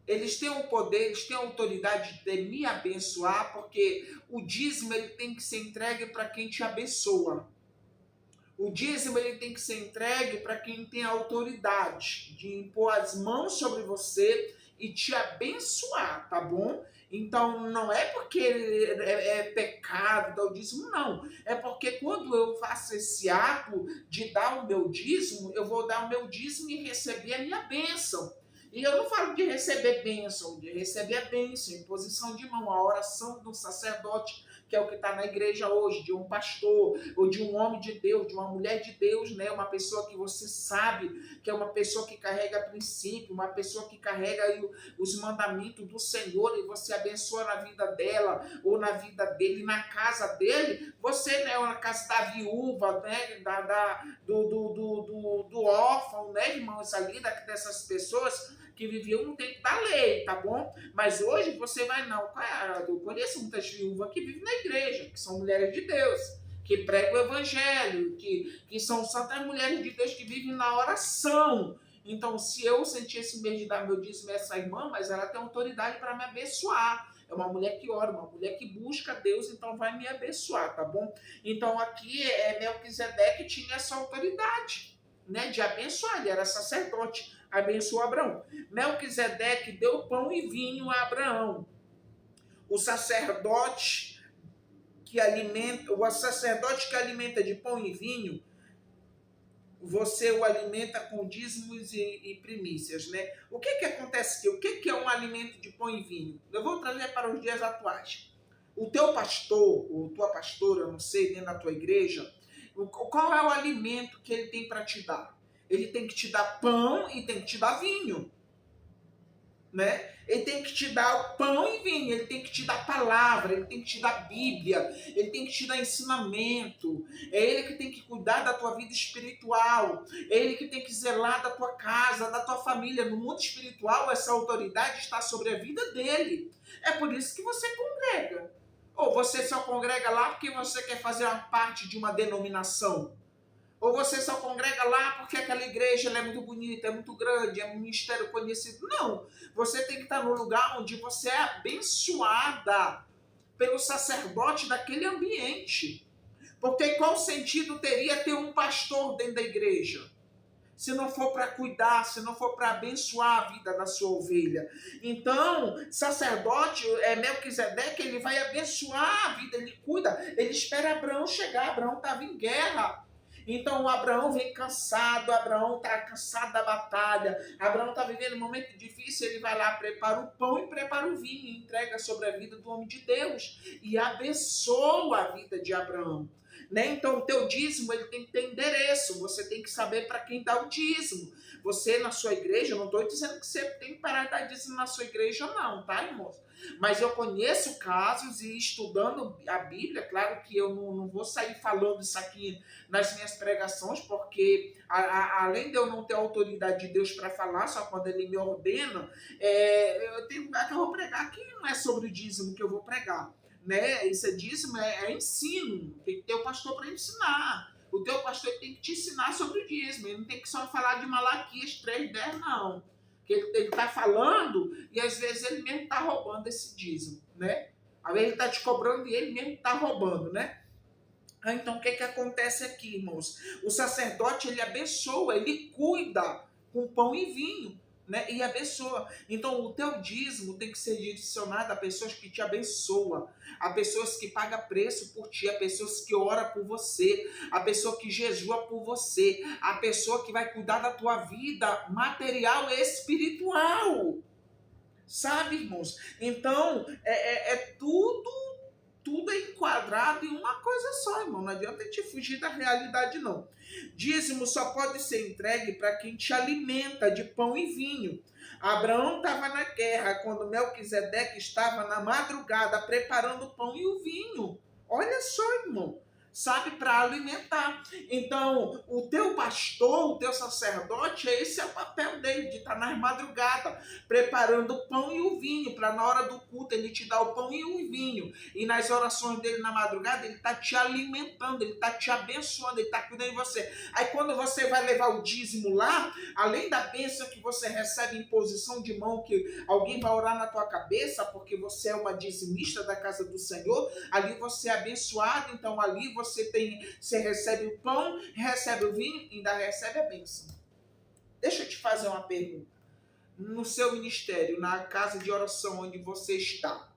Eles têm o poder, eles têm a autoridade de me abençoar, porque o dízimo ele tem que ser entregue para quem te abençoa. O dízimo ele tem que ser entregue para quem tem a autoridade de impor as mãos sobre você e te abençoar, tá bom? Então, não é porque é pecado dar o dízimo, não. É porque quando eu faço esse ato de dar o meu dízimo, eu vou dar o meu dízimo e receber a minha bênção. E eu não falo de receber bênção, de receber a bênção, imposição de mão, a oração do sacerdote, que é o que está na igreja hoje, de um pastor, ou de um homem de Deus, de uma mulher de Deus, né? Uma pessoa que você sabe que é uma pessoa que carrega princípio, uma pessoa que carrega aí os mandamentos do Senhor e você abençoa na vida dela, ou na vida dele, na casa dele, você, né, na casa da viúva, né, do órfão, né, irmãos, ali, dessas pessoas que viviam no tempo da lei, tá bom? Mas hoje você vai, não, eu conheço muitas viúvas que vivem na igreja, que são mulheres de Deus, que pregam o evangelho, que são santas mulheres de Deus que vivem na oração. Então, se eu sentir esse mês de dar meu dízimo a essa irmã, mas ela tem autoridade para me abençoar. É uma mulher que ora, uma mulher que busca Deus, então vai me abençoar, tá bom? Então, aqui Melquisedeque tinha essa autoridade, né, de abençoar, ele era sacerdote, abençoou Abraão. Melquisedeque deu pão e vinho a Abraão. O sacerdote que alimenta de pão e vinho, você o alimenta com dízimos e primícias, né? O que acontece aqui? O que é um alimento de pão e vinho? Eu vou trazer para os dias atuais. O teu pastor, ou tua pastora, não sei, dentro da tua igreja, qual é o alimento que ele tem para te dar? Ele tem que te dar pão e tem que te dar vinho, né? Ele tem que te dar pão e vinho, ele tem que te dar palavra, ele tem que te dar Bíblia, ele tem que te dar ensinamento, é ele que tem que cuidar da tua vida espiritual, é ele que tem que zelar da tua casa, da tua família. No mundo espiritual, essa autoridade está sobre a vida dele. É por isso que você congrega. Ou você só congrega lá porque você quer fazer parte de uma denominação. Ou você só congrega lá porque aquela igreja é muito bonita, é muito grande, é um ministério conhecido. Não. Você tem que estar no lugar onde você é abençoada pelo sacerdote daquele ambiente. Porque qual sentido teria ter um pastor dentro da igreja? Se não for para cuidar, se não for para abençoar a vida da sua ovelha. Então, sacerdote, Melquisedeque, ele vai abençoar a vida, ele cuida, ele espera Abraão chegar. Abraão estava em guerra. Então, Abraão vem cansado, Abraão está cansado da batalha, Abraão está vivendo um momento difícil, ele vai lá, prepara o pão e prepara o vinho, e entrega sobre a vida do homem de Deus, e abençoa a vida de Abraão. Né? Então, o teu dízimo ele tem que ter endereço, você tem que saber para quem dá o dízimo. Você, na sua igreja, eu não estou dizendo que você tem que parar de dar dízimo na sua igreja, não, tá, irmãos? Mas eu conheço casos e estudando a Bíblia, claro que eu não vou sair falando isso aqui nas minhas pregações, porque além de eu não ter autoridade de Deus para falar, só quando Ele me ordena, eu tenho lugar que eu vou pregar que não é sobre o dízimo que eu vou pregar. Né? Isso é dízimo, é ensino. Tem que ter o pastor para ensinar. O teu pastor tem que te ensinar sobre o dízimo. Ele não tem que só falar de Malaquias 3:10, não. Porque ele está falando e às vezes ele mesmo está roubando esse dízimo, né? Às vezes ele está te cobrando e ele mesmo está roubando, né? Então o que acontece aqui, irmãos? O sacerdote ele abençoa, ele cuida com pão e vinho. Né? E abençoa. Então, o teu dízimo tem que ser direcionado a pessoas que te abençoam, a pessoas que pagam preço por ti, a pessoas que oram por você, a pessoa que jejua por você, a pessoa que vai cuidar da tua vida material e espiritual. Sabe, irmãos? Então, é tudo é enquadrado em uma coisa só, irmão. Não adianta te fugir da realidade, não. Dízimo só pode ser entregue para quem te alimenta de pão e vinho. Abraão estava na guerra quando Melquisedeque estava na madrugada preparando o pão e o vinho. Olha só, irmão. Sabe, para alimentar. Então, o teu pastor, o teu sacerdote, esse é o papel dele, de estar nas madrugadas, preparando o pão e o vinho, para na hora do culto ele te dar o pão e o vinho. E nas orações dele na madrugada, ele está te alimentando, ele está te abençoando, ele está cuidando de você. Aí quando você vai levar o dízimo lá, além da bênção que você recebe em posição de mão, que alguém vai orar na tua cabeça, porque você é uma dizimista da casa do Senhor, ali você é abençoado, então ali você recebe o pão, recebe o vinho e ainda recebe a bênção. Deixa eu te fazer uma pergunta. No seu ministério, na casa de oração onde você está,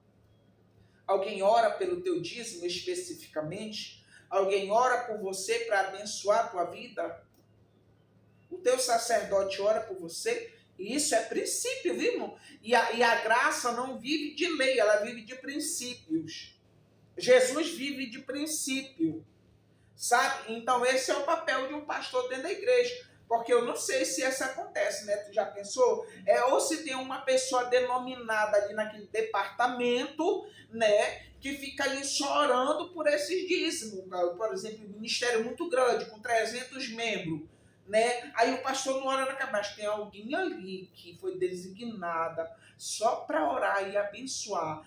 alguém ora pelo teu dízimo especificamente? Alguém ora por você para abençoar a tua vida? O teu sacerdote ora por você? E isso é princípio, viu, irmão? E a graça não vive de lei, ela vive de princípios. Jesus vive de princípio, sabe? Então esse é o papel de um pastor dentro da igreja, porque eu não sei se isso acontece, né? Tu já pensou? Ou se tem uma pessoa denominada ali naquele departamento, né? Que fica ali chorando por esses dízimos. Por exemplo, um ministério muito grande, com 300 membros, né? Aí o pastor não ora na cabeça, tem alguém ali que foi designada só para orar e abençoar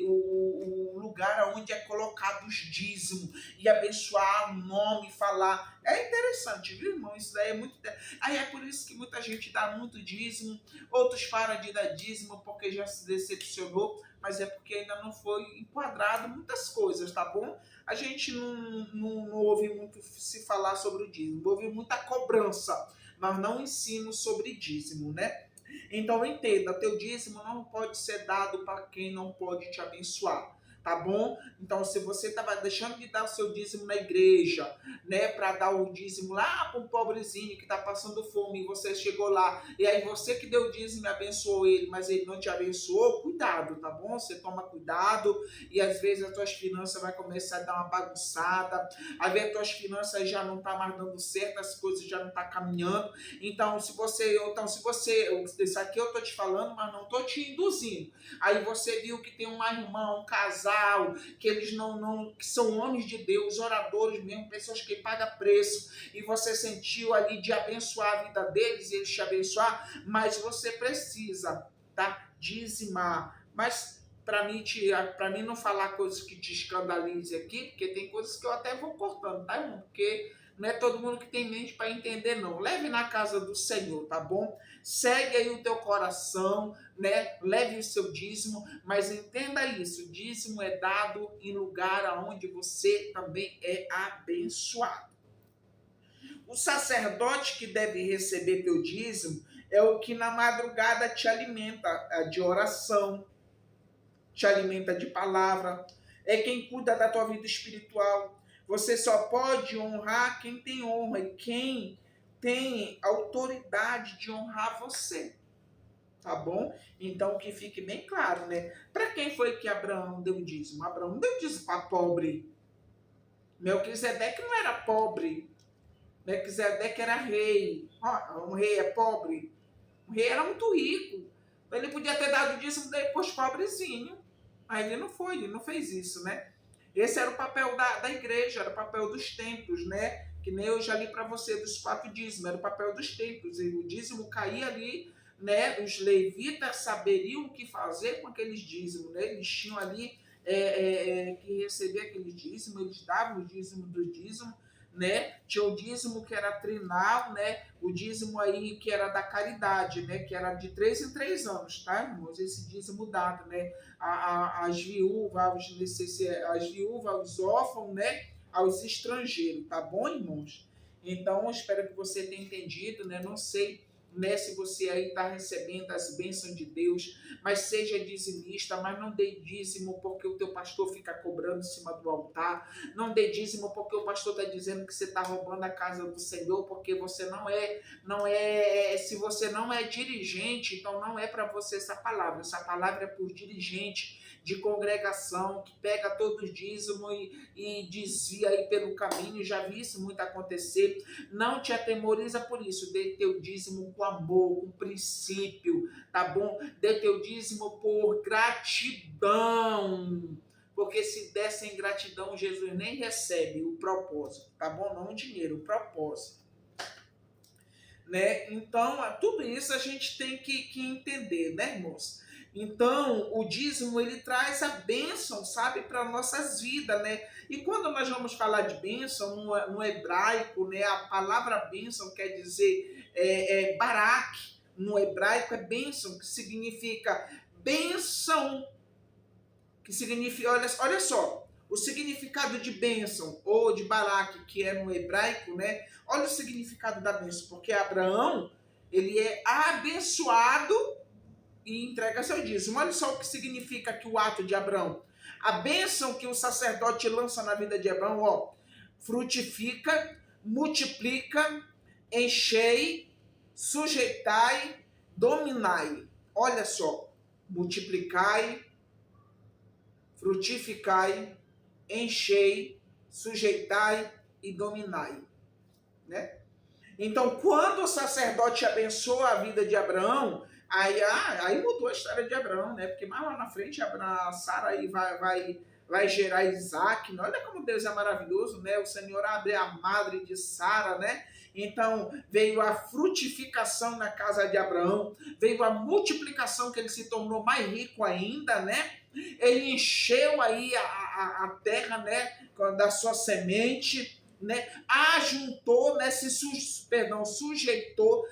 o lugar onde é colocado os dízimos e abençoar o nome, falar. É interessante, viu, irmão? Isso daí é muito. Aí é por isso que muita gente dá muito dízimo, outros param de dar dízimo porque já se decepcionou, mas é porque ainda não foi enquadrado muitas coisas, tá bom? A gente não ouve muito se falar sobre o dízimo, ouve muita cobrança, mas não ensino sobre dízimo, né? Então entenda, teu dízimo não pode ser dado para quem não pode te abençoar. tá bom? Então, se você estava deixando de dar o seu dízimo na igreja, né, para dar o dízimo lá para um pobrezinho que está passando fome, e você chegou lá, e aí você que deu o dízimo e abençoou ele, mas ele não te abençoou, cuidado, tá bom? Você toma cuidado, e às vezes as tuas finanças vai começar a dar uma bagunçada, às vezes as tuas finanças já não tá mais dando certo, as coisas já não tá caminhando. Então, se você, isso aqui eu tô te falando, mas não tô te induzindo. Aí você viu que tem uma irmã, um casal, que eles que são homens de Deus, oradores mesmo, pessoas que pagam preço, e você sentiu ali de abençoar a vida deles, e eles te abençoar, mas você precisa, tá? Dizimar. Mas para mim não falar coisas que te escandalizem aqui, porque tem coisas que eu até vou cortando, tá, irmão? Porque não é todo mundo que tem mente para entender, não. Leve na casa do Senhor, tá bom? Segue aí o teu coração, né? Leve o seu dízimo, mas entenda isso: dízimo é dado em lugar onde você também é abençoado. O sacerdote que deve receber teu dízimo é o que na madrugada te alimenta de oração, te alimenta de palavra, é quem cuida da tua vida espiritual. Você só pode honrar quem tem honra e quem tem autoridade de honrar você. Tá bom? Então que fique bem claro, né? Para quem foi que Abraão deu dízimo? Abraão deu dízimo para pobre. Melquisedeque não era pobre. Melquisedeque era rei. Um rei é pobre. O rei era muito rico. Ele podia ter dado dízimo dele para os pobrezinhos. Aí ele não fez isso, né? Esse era o papel da igreja, era o papel dos templos, né? Que nem eu já li para você dos 4 dízimos, era o papel dos templos. E o dízimo caía ali, né? Os levitas saberiam o que fazer com aqueles dízimos, né? Eles tinham ali que receber aquele dízimo, eles davam o dízimo do dízimo, né? Tinha o dízimo que era trinal, né? O dízimo aí que era da caridade, né? Que era de 3 em 3 anos, tá, irmãos? Esse dízimo dado, né? As viúvas, os órfãos, né? Aos estrangeiros, tá bom, irmãos? Então, eu espero que você tenha entendido, né? Não sei, né, se você aí está recebendo as bênçãos de Deus, mas seja dizimista, mas não dê dízimo porque o teu pastor fica cobrando em cima do altar, não dê dízimo porque o pastor está dizendo que você está roubando a casa do Senhor, porque você se você não é dirigente, então não é para você essa palavra é por dirigente de congregação, que pega todo o dízimo e desvia aí pelo caminho, já vi isso muito acontecer. Não te atemoriza por isso, dê teu dízimo com amor, com princípio, tá bom? Dê teu dízimo por gratidão, porque se der sem gratidão, Jesus nem recebe o propósito, tá bom? Não o dinheiro, o propósito. Né? Então, tudo isso a gente tem que entender, né, irmãos? Então, o dízimo, ele traz a bênção, sabe, para nossas vidas, né? E quando nós vamos falar de bênção, no hebraico, né, a palavra bênção quer dizer barak, no hebraico é bênção, que significa bênção, que significa, olha só, o significado de bênção, ou de barak, que é no hebraico, né? Olha o significado da bênção, porque Abraão, ele é abençoado e entrega seu dízimo. Olha só o que significa aqui o ato de Abraão. A bênção que o sacerdote lança na vida de Abraão, ó, frutifica, multiplica, enchei, sujeitai, dominai. Olha só, multiplicai, frutificai, enchei, sujeitai e dominai, né? Então, quando o sacerdote abençoa a vida de Abraão, aí mudou a história de Abraão, né? Porque mais lá na frente, a Sara aí vai gerar Isaac, né? Olha como Deus é maravilhoso, né? O Senhor abre a madre de Sara, né? Então, veio a frutificação na casa de Abraão, veio a multiplicação, que ele se tornou mais rico ainda, né? Ele encheu aí a terra, né, da sua semente, né? Ajuntou, né? Se sujeitou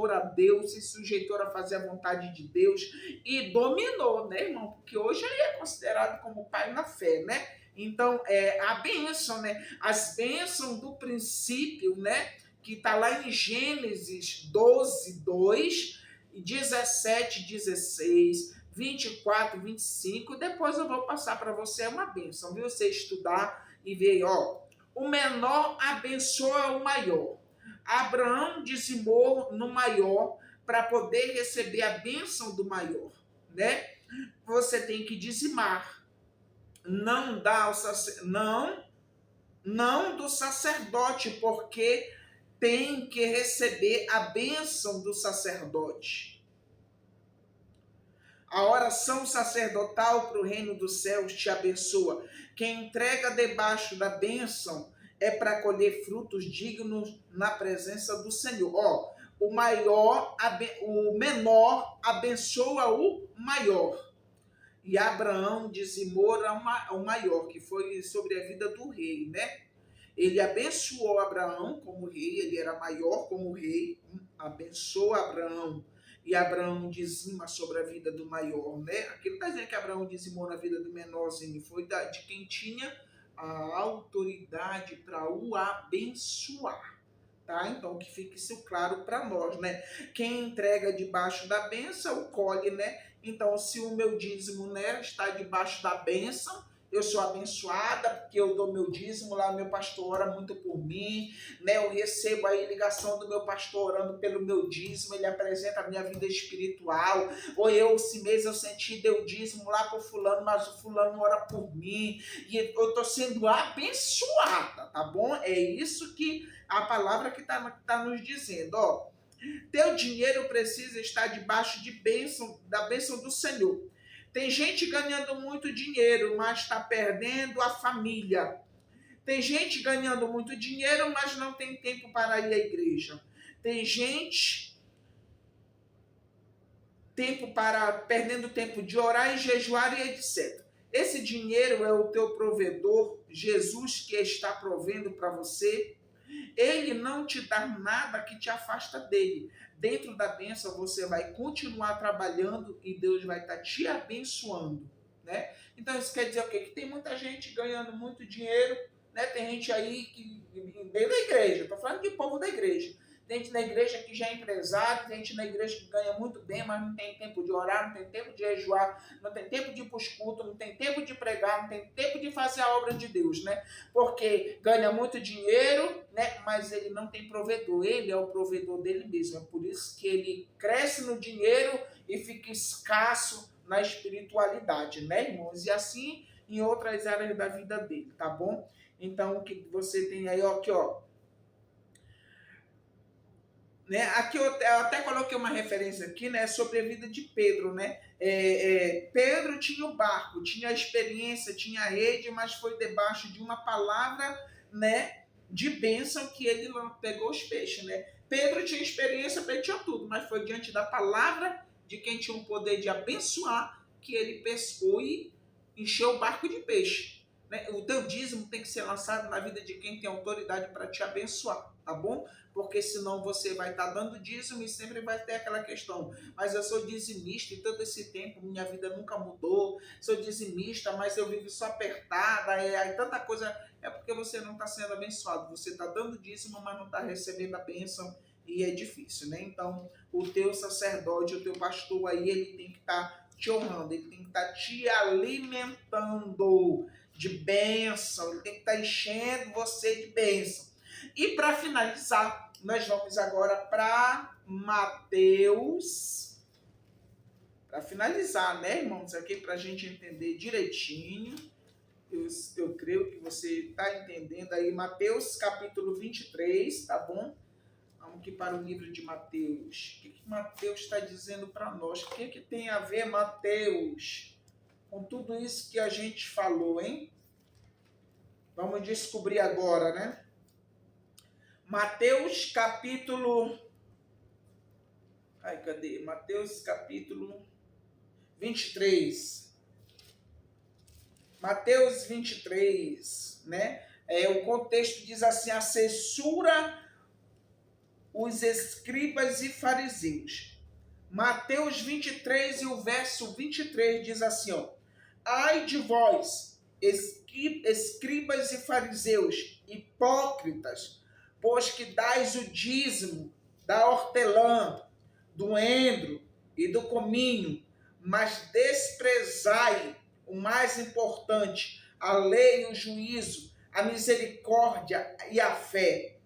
a Deus, se sujeitou a fazer a vontade de Deus e dominou, né, irmão? Porque hoje ele é considerado como pai na fé, né? Então, a bênção, né? As bênçãos do princípio, né? Que está lá em Gênesis 12, 2, 17, 16, 24, 25. Depois eu vou passar para você uma bênção, viu? Você estudar e ver, ó. O menor abençoa o maior. Abraão dizimou no maior para poder receber a bênção do maior, né? Você tem que dizimar. Não dá ao não do sacerdote, porque tem que receber a bênção do sacerdote. A oração sacerdotal para o reino dos céus te abençoa. Quem entrega debaixo da bênção é para colher frutos dignos na presença do Senhor. Ó, o menor abençoa o maior. E Abraão dizimou o maior, que foi sobre a vida do rei, né? Ele abençoou Abraão como rei, ele era maior como rei, abençoou Abraão. E Abraão dizima sobre a vida do maior, né? Aquilo está dizendo que Abraão dizimou na vida do menorzinho, foi de quem tinha a autoridade para o abençoar, tá? Então que fique isso claro para nós, né? Quem entrega debaixo da bênção, colhe, né? Então se o meu dízimo, né, está debaixo da bênção, eu sou abençoada, porque eu dou meu dízimo lá, meu pastor ora muito por mim, né? Eu recebo aí ligação do meu pastor orando pelo meu dízimo, ele apresenta a minha vida espiritual, ou eu, esse mês eu senti, deu dízimo lá pro fulano, mas o fulano ora por mim, e eu estou sendo abençoada, tá bom? É isso que a palavra que tá nos dizendo, ó. Teu dinheiro precisa estar debaixo de bênção, da bênção do Senhor. Tem gente ganhando muito dinheiro, mas está perdendo a família. Tem gente ganhando muito dinheiro, mas não tem tempo para ir à igreja. Tem gente perdendo tempo de orar e jejuar e etc. Esse dinheiro é o teu provedor, Jesus, que está provendo para você. Ele não te dá nada que te afasta dele. Dentro da bênção você vai continuar trabalhando e Deus vai estar te abençoando, né? Então isso quer dizer o quê? Que tem muita gente ganhando muito dinheiro, né? Tem gente aí que dentro da igreja, estou falando de povo da igreja. Tem gente na igreja que já é empresário, tem gente na igreja que ganha muito bem, mas não tem tempo de orar, não tem tempo de jejuar, não tem tempo de ir para os cultos, não tem tempo de pregar, não tem tempo de fazer a obra de Deus, né? Porque ganha muito dinheiro, né? Mas ele não tem provedor, ele é o provedor dele mesmo. É por isso que ele cresce no dinheiro e fica escasso na espiritualidade, né, irmãos? E assim em outras áreas da vida dele, tá bom? Então, o que você tem aí, ó, aqui, ó. Né? Aqui eu até coloquei uma referência aqui, né, sobre a vida de Pedro, né? Pedro tinha o barco, tinha a experiência, tinha a rede, mas foi debaixo de uma palavra, né, de bênção que ele pegou os peixes, né? Pedro tinha experiência, Pedro tinha tudo, mas foi diante da palavra de quem tinha o poder de abençoar que ele pescou e encheu o barco de peixe. Né? O teu dízimo tem que ser lançado na vida de quem tem autoridade para te abençoar, tá bom? Porque senão você vai estar dando dízimo e sempre vai ter aquela questão, mas eu sou dizimista e todo esse tempo minha vida nunca mudou, sou dizimista, mas eu vivo só apertada, aí tanta coisa, é porque você não está sendo abençoado, você está dando dízimo, mas não está recebendo a bênção e é difícil, né? Então, o teu sacerdote, o teu pastor aí, ele tem que estar te honrando, ele tem que estar te alimentando de bênção, ele tem que estar enchendo você de bênção. E para finalizar, nós vamos agora para Mateus. Para finalizar, né, irmãos? Aqui para a gente entender direitinho. Eu creio que você está entendendo aí. Mateus capítulo 23, tá bom? Vamos aqui para o livro de Mateus. O que Mateus está dizendo para nós? O que tem a ver Mateus com tudo isso que a gente falou, hein? Vamos descobrir agora, né? Mateus capítulo... cadê? Mateus capítulo 23. Mateus 23, né? O contexto diz assim, a censura os escribas e fariseus. Mateus 23 e o verso 23 diz assim, ó. Ai de vós, escribas e fariseus, hipócritas, pois que dais o dízimo da hortelã, do endro e do cominho, mas desprezai o mais importante, a lei, o juízo, a misericórdia e a fé.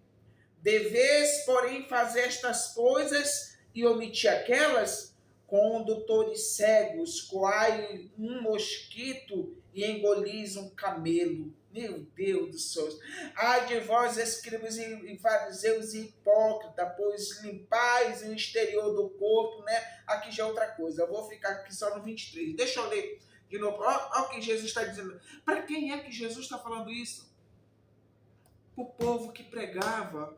Deveis, porém, fazer estas coisas e omitir aquelas, condutores cegos, coai um mosquito e engolis um camelo. Meu Deus do céu. Ai de vós, escribas e fariseus e hipócritas, pois limpais o exterior do corpo, né? Aqui já é outra coisa. Eu vou ficar aqui só no 23. Deixa eu ler de novo. Olha o que Jesus está dizendo. Para quem é que Jesus está falando isso? Para o povo que pregava,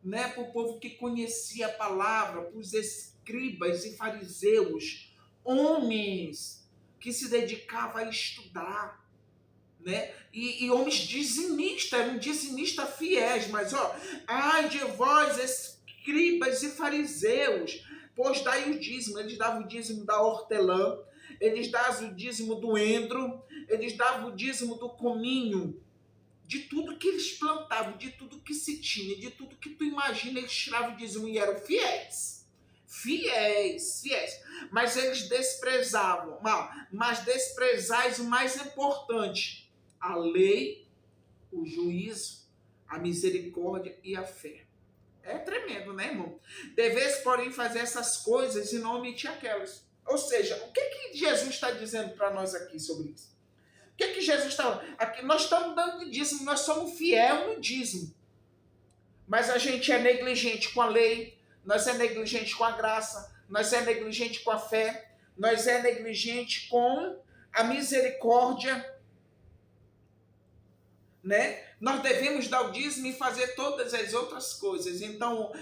né, para o povo que conhecia a palavra, para os escribas e fariseus, homens que se dedicavam a estudar, né, e homens dizimistas, eram dizimistas fiéis, mas ai de vós, escribas e fariseus, pois dai o dízimo. Eles davam o dízimo da hortelã, eles davam o dízimo do endro, eles davam o dízimo do cominho, de tudo que eles plantavam, de tudo que se tinha, de tudo que tu imagina, eles tiravam o dízimo e eram fiéis. Fiéis. Mas eles desprezavam. Mas desprezais o mais importante: a lei, o juízo, a misericórdia e a fé. É tremendo, né, irmão? Deveis, porém, fazer essas coisas e não omitir aquelas. Ou seja, o que Jesus está dizendo para nós aqui sobre isso? O que Jesus está falando? Aqui nós estamos dando de dízimo, nós somos fiéis no dízimo. Mas a gente é negligente com a lei, nós é negligente com a graça, nós é negligente com a fé, nós é negligente com a misericórdia, né? Nós devemos dar o dízimo e fazer todas as outras coisas. Então,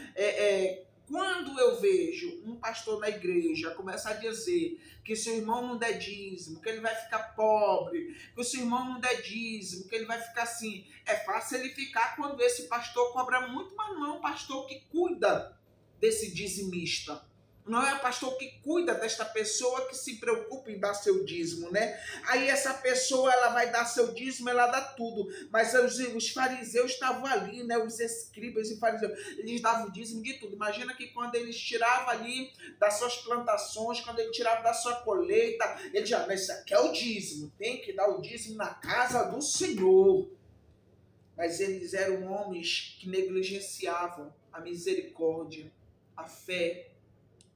quando eu vejo um pastor na igreja começar a dizer que se o irmão não der dízimo, que ele vai ficar pobre, que se o irmão não der dízimo, que ele vai ficar assim, é fácil ele ficar quando esse pastor cobra muito, mas não é um pastor que cuida desse dizimista. Não é o pastor que cuida desta pessoa, que se preocupa em dar seu dízimo, né? Aí essa pessoa, ela vai dar seu dízimo, ela dá tudo. Mas os fariseus estavam ali, né? Os escribas e fariseus, eles davam o dízimo de tudo. Imagina que quando eles tiravam ali das suas plantações, quando eles tiravam da sua colheita, eles diziam, mas isso aqui é o dízimo, tem que dar o dízimo na casa do Senhor. Mas eles eram homens que negligenciavam a misericórdia, a fé,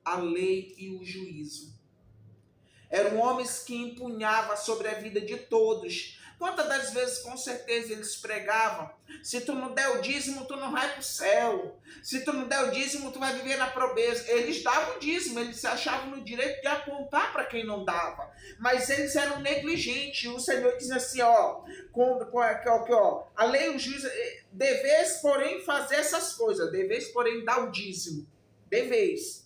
a lei e o juízo. Eram homens que empunhavam sobre a vida de todos. Quantas das vezes, com certeza, eles pregavam: se tu não der o dízimo, tu não vai para o céu. Se tu não der o dízimo, tu vai viver na pobreza. Eles davam o dízimo, eles se achavam no direito de apontar para quem não dava. Mas eles eram negligentes. O Senhor diz assim, a lei e o juízo, deveis, porém, fazer essas coisas. Deveis, porém, dar o dízimo. Deveis.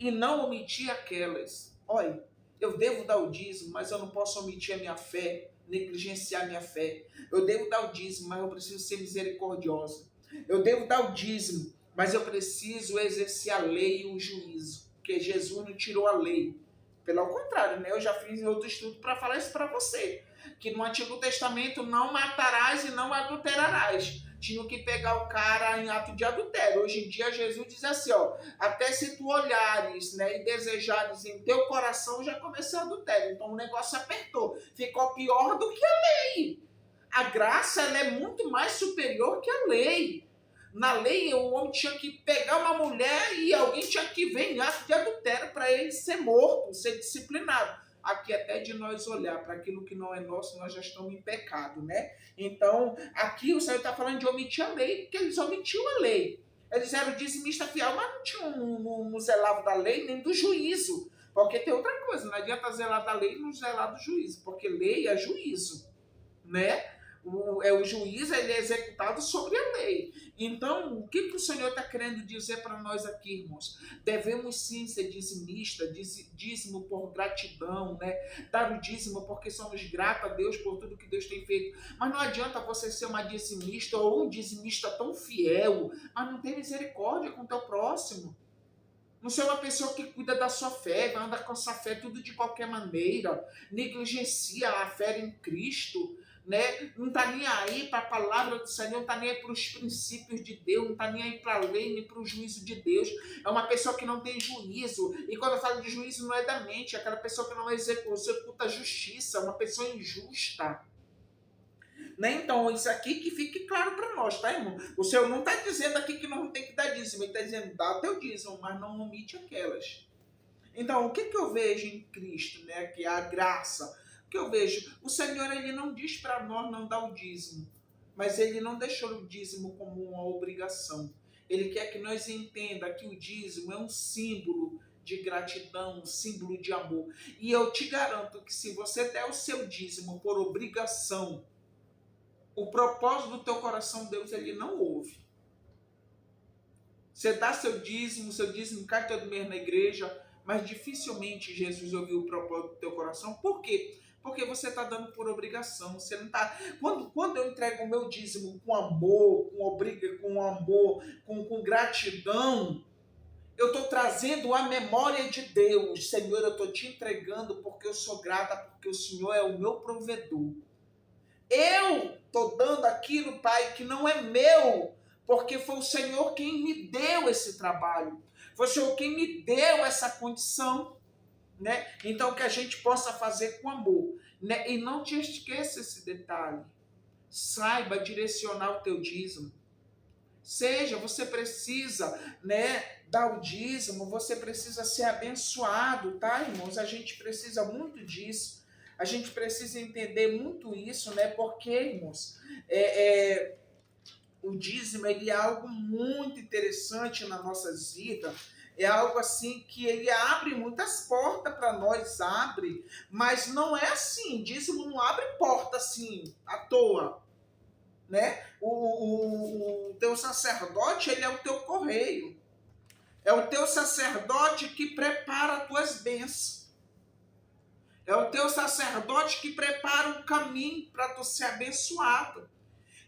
E não omitir aquelas. Olha, eu devo dar o dízimo, mas eu não posso omitir a minha fé, negligenciar a minha fé. Eu devo dar o dízimo, mas eu preciso ser misericordiosa. Eu devo dar o dízimo, mas eu preciso exercer a lei e o juízo, porque Jesus não tirou a lei. Pelo contrário, né? Eu já fiz outro estudo para falar isso para você, que no Antigo Testamento não matarás e não adulterarás. Tinham que pegar o cara em ato de adultério. Hoje em dia, Jesus diz assim, até se tu olhares, né, e desejares em teu coração, já começou o adultério. Então o negócio apertou. Ficou pior do que a lei. A graça, ela é muito mais superior que a lei. Na lei, o homem tinha que pegar uma mulher e alguém tinha que vir em ato de adultério para ele ser morto, ser disciplinado. Aqui até de nós olhar para aquilo que não é nosso, nós já estamos em pecado, né? Então, aqui o Senhor está falando de omitir a lei, porque eles omitiam a lei. Eles eram dizimistas fiel, mas não tinham, não zelavam da lei nem do juízo. Porque tem outra coisa, não adianta zelar da lei e não zelar do juízo, porque lei é juízo, né? O juiz, ele é executado sobre a lei. Então, o que o Senhor está querendo dizer para nós aqui, irmãos? Devemos sim ser dizimista, dízimo por gratidão, né? Dar o dízimo porque somos gratos a Deus por tudo que Deus tem feito. Mas não adianta você ser uma dizimista ou um dizimista tão fiel, mas não ter misericórdia com o teu próximo. Não ser uma pessoa que cuida da sua fé, vai andar com a sua fé tudo de qualquer maneira, negligencia a fé em Cristo. né? Não está nem aí para a palavra do Senhor, não está nem aí para os princípios de Deus, não está nem aí para a lei, nem para o juízo de Deus. É uma pessoa que não tem juízo. E quando eu falo de juízo, não é da mente, é aquela pessoa que não executa a justiça, uma pessoa injusta. Né? Então, isso aqui que fique claro para nós, tá, irmão? O Senhor não está dizendo aqui que não tem que dar dízimo, ele está dizendo, dá o teu dízimo, mas não omite aquelas. Então, o que eu vejo em Cristo, né? Que é a graça. O que eu vejo? O Senhor, ele não diz para nós não dar o dízimo, mas ele não deixou o dízimo como uma obrigação. Ele quer que nós entenda que o dízimo é um símbolo de gratidão, um símbolo de amor. E eu te garanto que se você der o seu dízimo por obrigação, o propósito do teu coração, Deus, ele não ouve. Você dá seu dízimo cai todo mês na igreja, mas dificilmente Jesus ouviu o propósito do teu coração. Por quê? Porque você está dando por obrigação. Você não tá. Quando eu entrego o meu dízimo com amor, com gratidão, eu estou trazendo a memória de Deus. Senhor, eu estou te entregando porque eu sou grata, porque o Senhor é o meu provedor. Eu estou dando aquilo, Pai, que não é meu, porque foi o Senhor quem me deu esse trabalho. Foi o Senhor quem me deu essa condição, né? Então, que a gente possa fazer com amor, né? E não te esqueça esse detalhe. Saiba direcionar o teu dízimo. Você precisa, né, dar o dízimo, você precisa ser abençoado, tá, irmãos? A gente precisa muito disso. A gente precisa entender muito isso, né? Porque, irmãos, o dízimo ele é algo muito interessante na nossas vidas. É algo assim que ele abre muitas portas para nós, abre, mas não é assim. Dízimo não abre porta assim, à toa, né? O teu sacerdote, ele é o teu correio. É o teu sacerdote que prepara as tuas bênçãos. É o teu sacerdote que prepara um caminho para tu ser abençoado.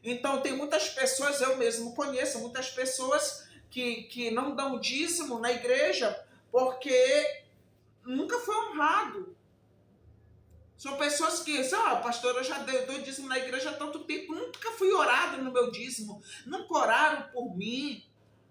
Então, tem muitas pessoas, eu mesmo conheço, muitas pessoas que não dão dízimo na igreja porque nunca foi honrado. São pessoas que dizem, pastor, eu já dou dízimo na igreja há tanto tempo, nunca fui orado no meu dízimo, nunca oraram por mim.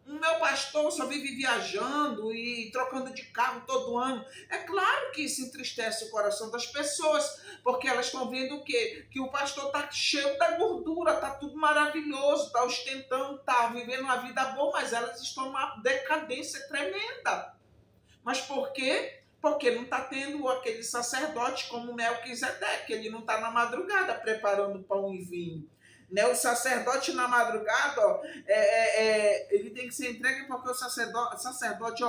O meu pastor só vive viajando e trocando de carro todo ano. É claro que isso entristece o coração das pessoas, porque elas estão vendo o quê? Que o pastor está cheio da gordura, está tudo maravilhoso, está ostentando, está vivendo uma vida boa, mas elas estão numa decadência tremenda. Mas por quê? Porque não está tendo aquele sacerdote como Melquisedeque, ele não está na madrugada preparando pão e vinho. Né? O sacerdote na madrugada, ele tem que ser entregue porque o sacerdote,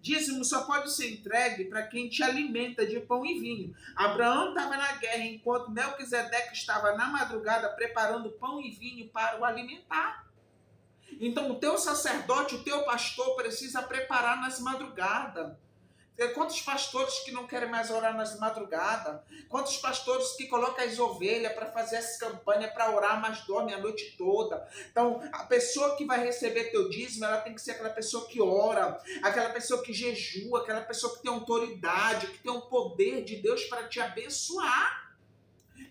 dízimo só pode ser entregue para quem te alimenta de pão e vinho. Abraão estava na guerra, enquanto Melquisedeque estava na madrugada preparando pão e vinho para o alimentar. Então o teu sacerdote, o teu pastor precisa preparar nas madrugadas. Quantos pastores que não querem mais orar nas madrugadas? Quantos pastores que colocam as ovelhas para fazer essa campanha para orar, mas dormem a noite toda? Então, a pessoa que vai receber teu dízimo, ela tem que ser aquela pessoa que ora, aquela pessoa que jejua, aquela pessoa que tem autoridade, que tem o poder de Deus para te abençoar.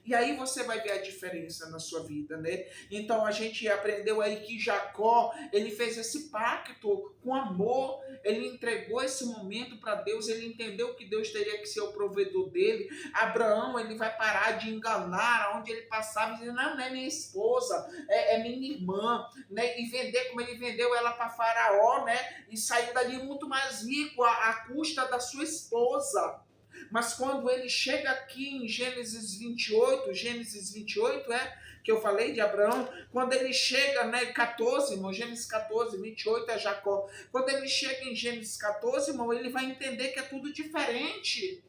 E aí você vai ver a diferença na sua vida, né? Então a gente aprendeu aí que Jacó, ele fez esse pacto com amor, ele entregou esse momento para Deus, ele entendeu que Deus teria que ser o provedor dele. Abraão, ele vai parar de enganar aonde ele passava e dizer, não é minha esposa, é minha irmã, né? E vender como ele vendeu ela para Faraó, né? E saiu dali muito mais rico à custa da sua esposa. Mas quando ele chega aqui em Gênesis 28, que eu falei de Abraão, quando ele chega, né, 14, irmão, Gênesis 14, 28 é Jacó. Quando ele chega em Gênesis 14, irmão, ele vai entender que é tudo diferente,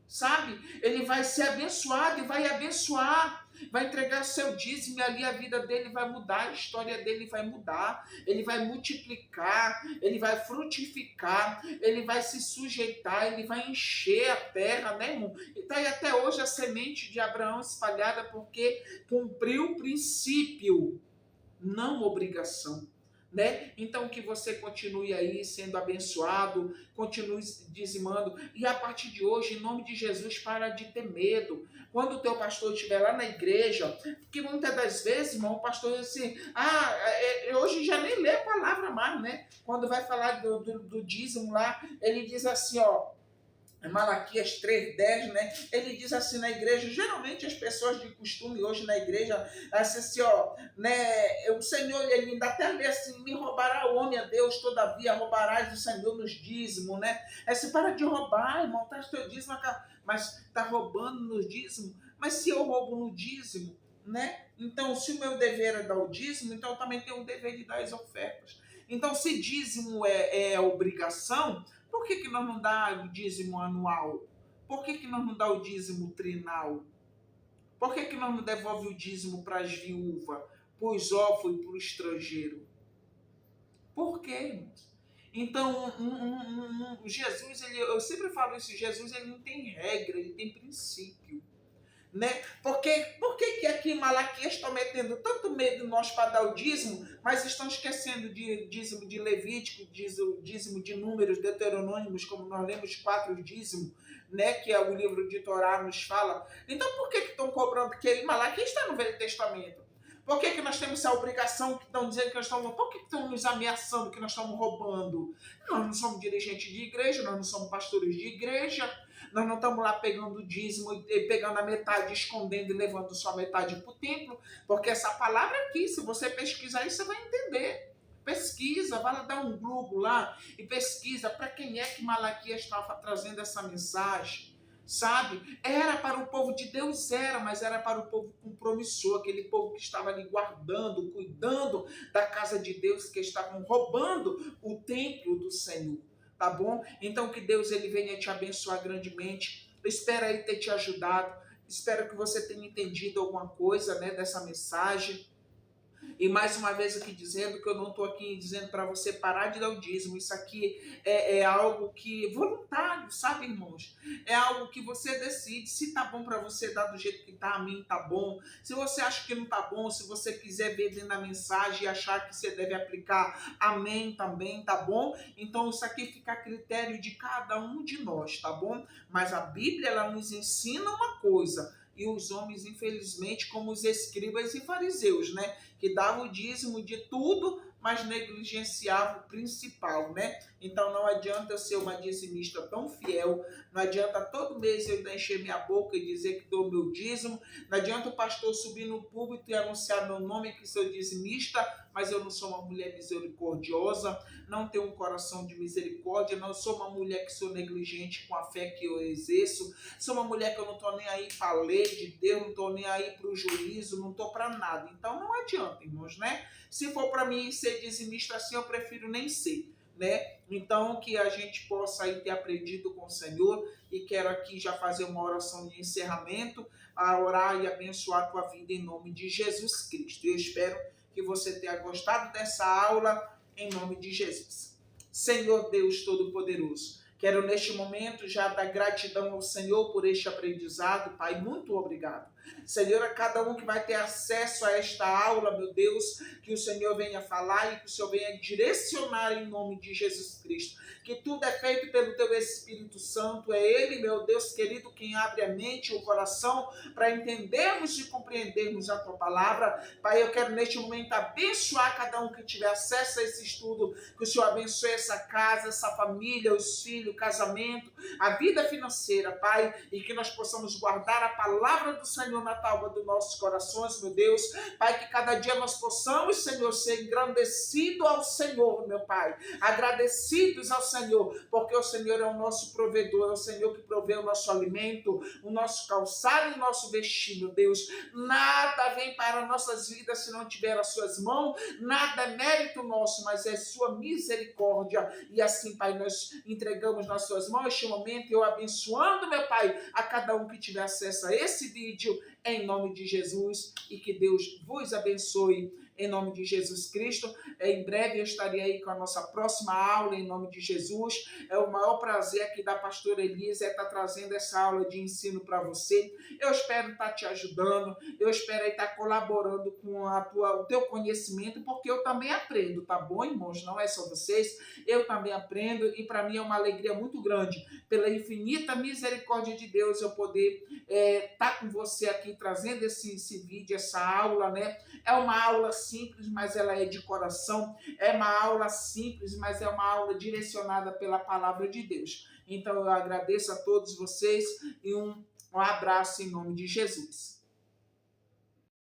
sabe? Ele vai ser abençoado e vai abençoar, vai entregar seu dízimo e ali a vida dele vai mudar, a história dele vai mudar, ele vai multiplicar, ele vai frutificar, ele vai se sujeitar, ele vai encher a terra, né, irmão? E está aí até hoje a semente de Abraão espalhada porque cumpriu o princípio, não obrigação. né? Então que você continue aí sendo abençoado, continue dizimando, e a partir de hoje, em nome de Jesus, para de ter medo. Quando o teu pastor estiver lá na igreja, que muitas das vezes, irmão, o pastor diz assim, hoje já nem lê a palavra mais, né? Quando vai falar do dízimo lá, ele diz assim, ó, Malaquias 3:10, né? Ele diz assim na igreja, geralmente as pessoas de costume hoje na igreja, assim, ó, né? O Senhor, ele ainda até lê assim, me roubará o homem a Deus, todavia roubarás o Senhor nos dízimos, né? É assim, para de roubar, irmão, tá teu dízimo, mas tá roubando nos dízimos. Mas se eu roubo no dízimo, né? Então, se o meu dever é dar o dízimo, então eu também tenho o dever de dar as ofertas. Então, se dízimo é obrigação, por que nós não dá o dízimo anual? Por que nós não dá o dízimo trinal? Por que nós não devolve o dízimo para as viúvas, para os órfãos e para o estrangeiro? Por quê, irmãos? Então, Jesus, eu sempre falo isso, Jesus ele não tem regra, ele tem princípio. Né? Por que aqui em Malaquias estão metendo tanto medo em nós para dar o dízimo, mas estão esquecendo de dízimo de Levítico, dízimo de Números, Deuteronômicos, como nós lemos 4 dízimos, né? Que é o livro de Torá nos fala. Então por que estão cobrando? Porque em Malaquias está no Velho Testamento. Por que nós temos essa obrigação que estão dizendo que nós estamos... Por que estão nos ameaçando que nós estamos roubando? Nós não somos dirigentes de igreja, nós não somos pastores de igreja, nós não estamos lá pegando o dízimo e pegando a metade, escondendo e levando só a metade para o templo, porque essa palavra aqui, se você pesquisar isso, você vai entender. Pesquisa, vai lá dar um Google lá e pesquisa para quem é que Malaquias estava trazendo essa mensagem, sabe? Era para o povo de Deus, mas era para o povo compromissor, aquele povo que estava ali guardando, cuidando da casa de Deus, que estavam roubando o templo do Senhor. Tá bom? Então que Deus ele venha te abençoar grandemente. Eu espero aí ter te ajudado. Espero que você tenha entendido alguma coisa, né, dessa mensagem. E mais uma vez aqui dizendo que eu não estou aqui dizendo para você parar de dar o dízimo. Isso aqui é algo que voluntário, sabe, irmãos? É algo que você decide. Se tá bom para você dar do jeito que tá, a mim tá bom. Se você acha que não tá bom, se você quiser ver dentro da mensagem e achar que você deve aplicar, amém também, tá bom? Então isso aqui fica a critério de cada um de nós, tá bom? Mas a Bíblia, ela nos ensina uma coisa. E os homens, infelizmente, como os escribas e fariseus, né? Que davam o dízimo de tudo, mas negligenciavam o principal, né? Então não adianta eu ser uma dizimista tão fiel, não adianta todo mês eu encher minha boca e dizer que dou meu dízimo, não adianta o pastor subir no púlpito e anunciar meu nome que sou dizimista, mas eu não sou uma mulher misericordiosa, não tenho um coração de misericórdia, não sou uma mulher que sou negligente com a fé que eu exerço, sou uma mulher que eu não estou nem aí para a lei de Deus, não estou nem aí para o juízo, não estou para nada. Então não adianta, irmãos, né? Se for para mim ser dizimista assim, eu prefiro nem ser, né? Então que a gente possa aí ter aprendido com o Senhor, e quero aqui já fazer uma oração de encerramento, a orar e abençoar a tua vida em nome de Jesus Cristo. Eu espero que você tenha gostado dessa aula em nome de Jesus. Senhor Deus Todo-Poderoso, quero neste momento já dar gratidão ao Senhor por este aprendizado, Pai, muito obrigado. Senhor, a cada um que vai ter acesso a esta aula, meu Deus, que o Senhor venha falar e que o Senhor venha direcionar em nome de Jesus Cristo. Que tudo é feito pelo Teu Espírito Santo, é Ele, meu Deus querido, quem abre a mente e o coração para entendermos e compreendermos a Tua Palavra. Pai, eu quero neste momento abençoar cada um que tiver acesso a esse estudo, que o Senhor abençoe essa casa, essa família, os filhos, o casamento, a vida financeira, Pai, e que nós possamos guardar a Palavra do Senhor na tábua dos nossos corações, meu Deus. Pai, que cada dia nós possamos, Senhor, ser engrandecidos ao Senhor, meu Pai, agradecidos ao Senhor, porque o Senhor é o nosso provedor, é o Senhor que provê o nosso alimento, o nosso calçado e o nosso vestir, meu Deus. Nada vem para nossas vidas se não tiver as suas mãos, nada é mérito nosso, mas é sua misericórdia. E assim, Pai, nós entregamos nas suas mãos este momento, eu abençoando, meu Pai, a cada um que tiver acesso a esse vídeo, em nome de Jesus, e que Deus vos abençoe em nome de Jesus Cristo. Em breve eu estarei aí com a nossa próxima aula, em nome de Jesus. É o maior prazer aqui da pastora Elisa estar trazendo essa aula de ensino para você. Eu espero estar te ajudando, eu espero estar colaborando com o teu conhecimento, porque eu também aprendo, tá bom, irmãos? Não é só vocês, eu também aprendo, e para mim é uma alegria muito grande, pela infinita misericórdia de Deus, eu poder estar com você aqui, trazendo esse vídeo, essa aula, né? É uma aula simples, mas ela é de coração. É uma aula simples, mas é uma aula direcionada pela palavra de Deus. Então eu agradeço a todos vocês e um abraço em nome de Jesus.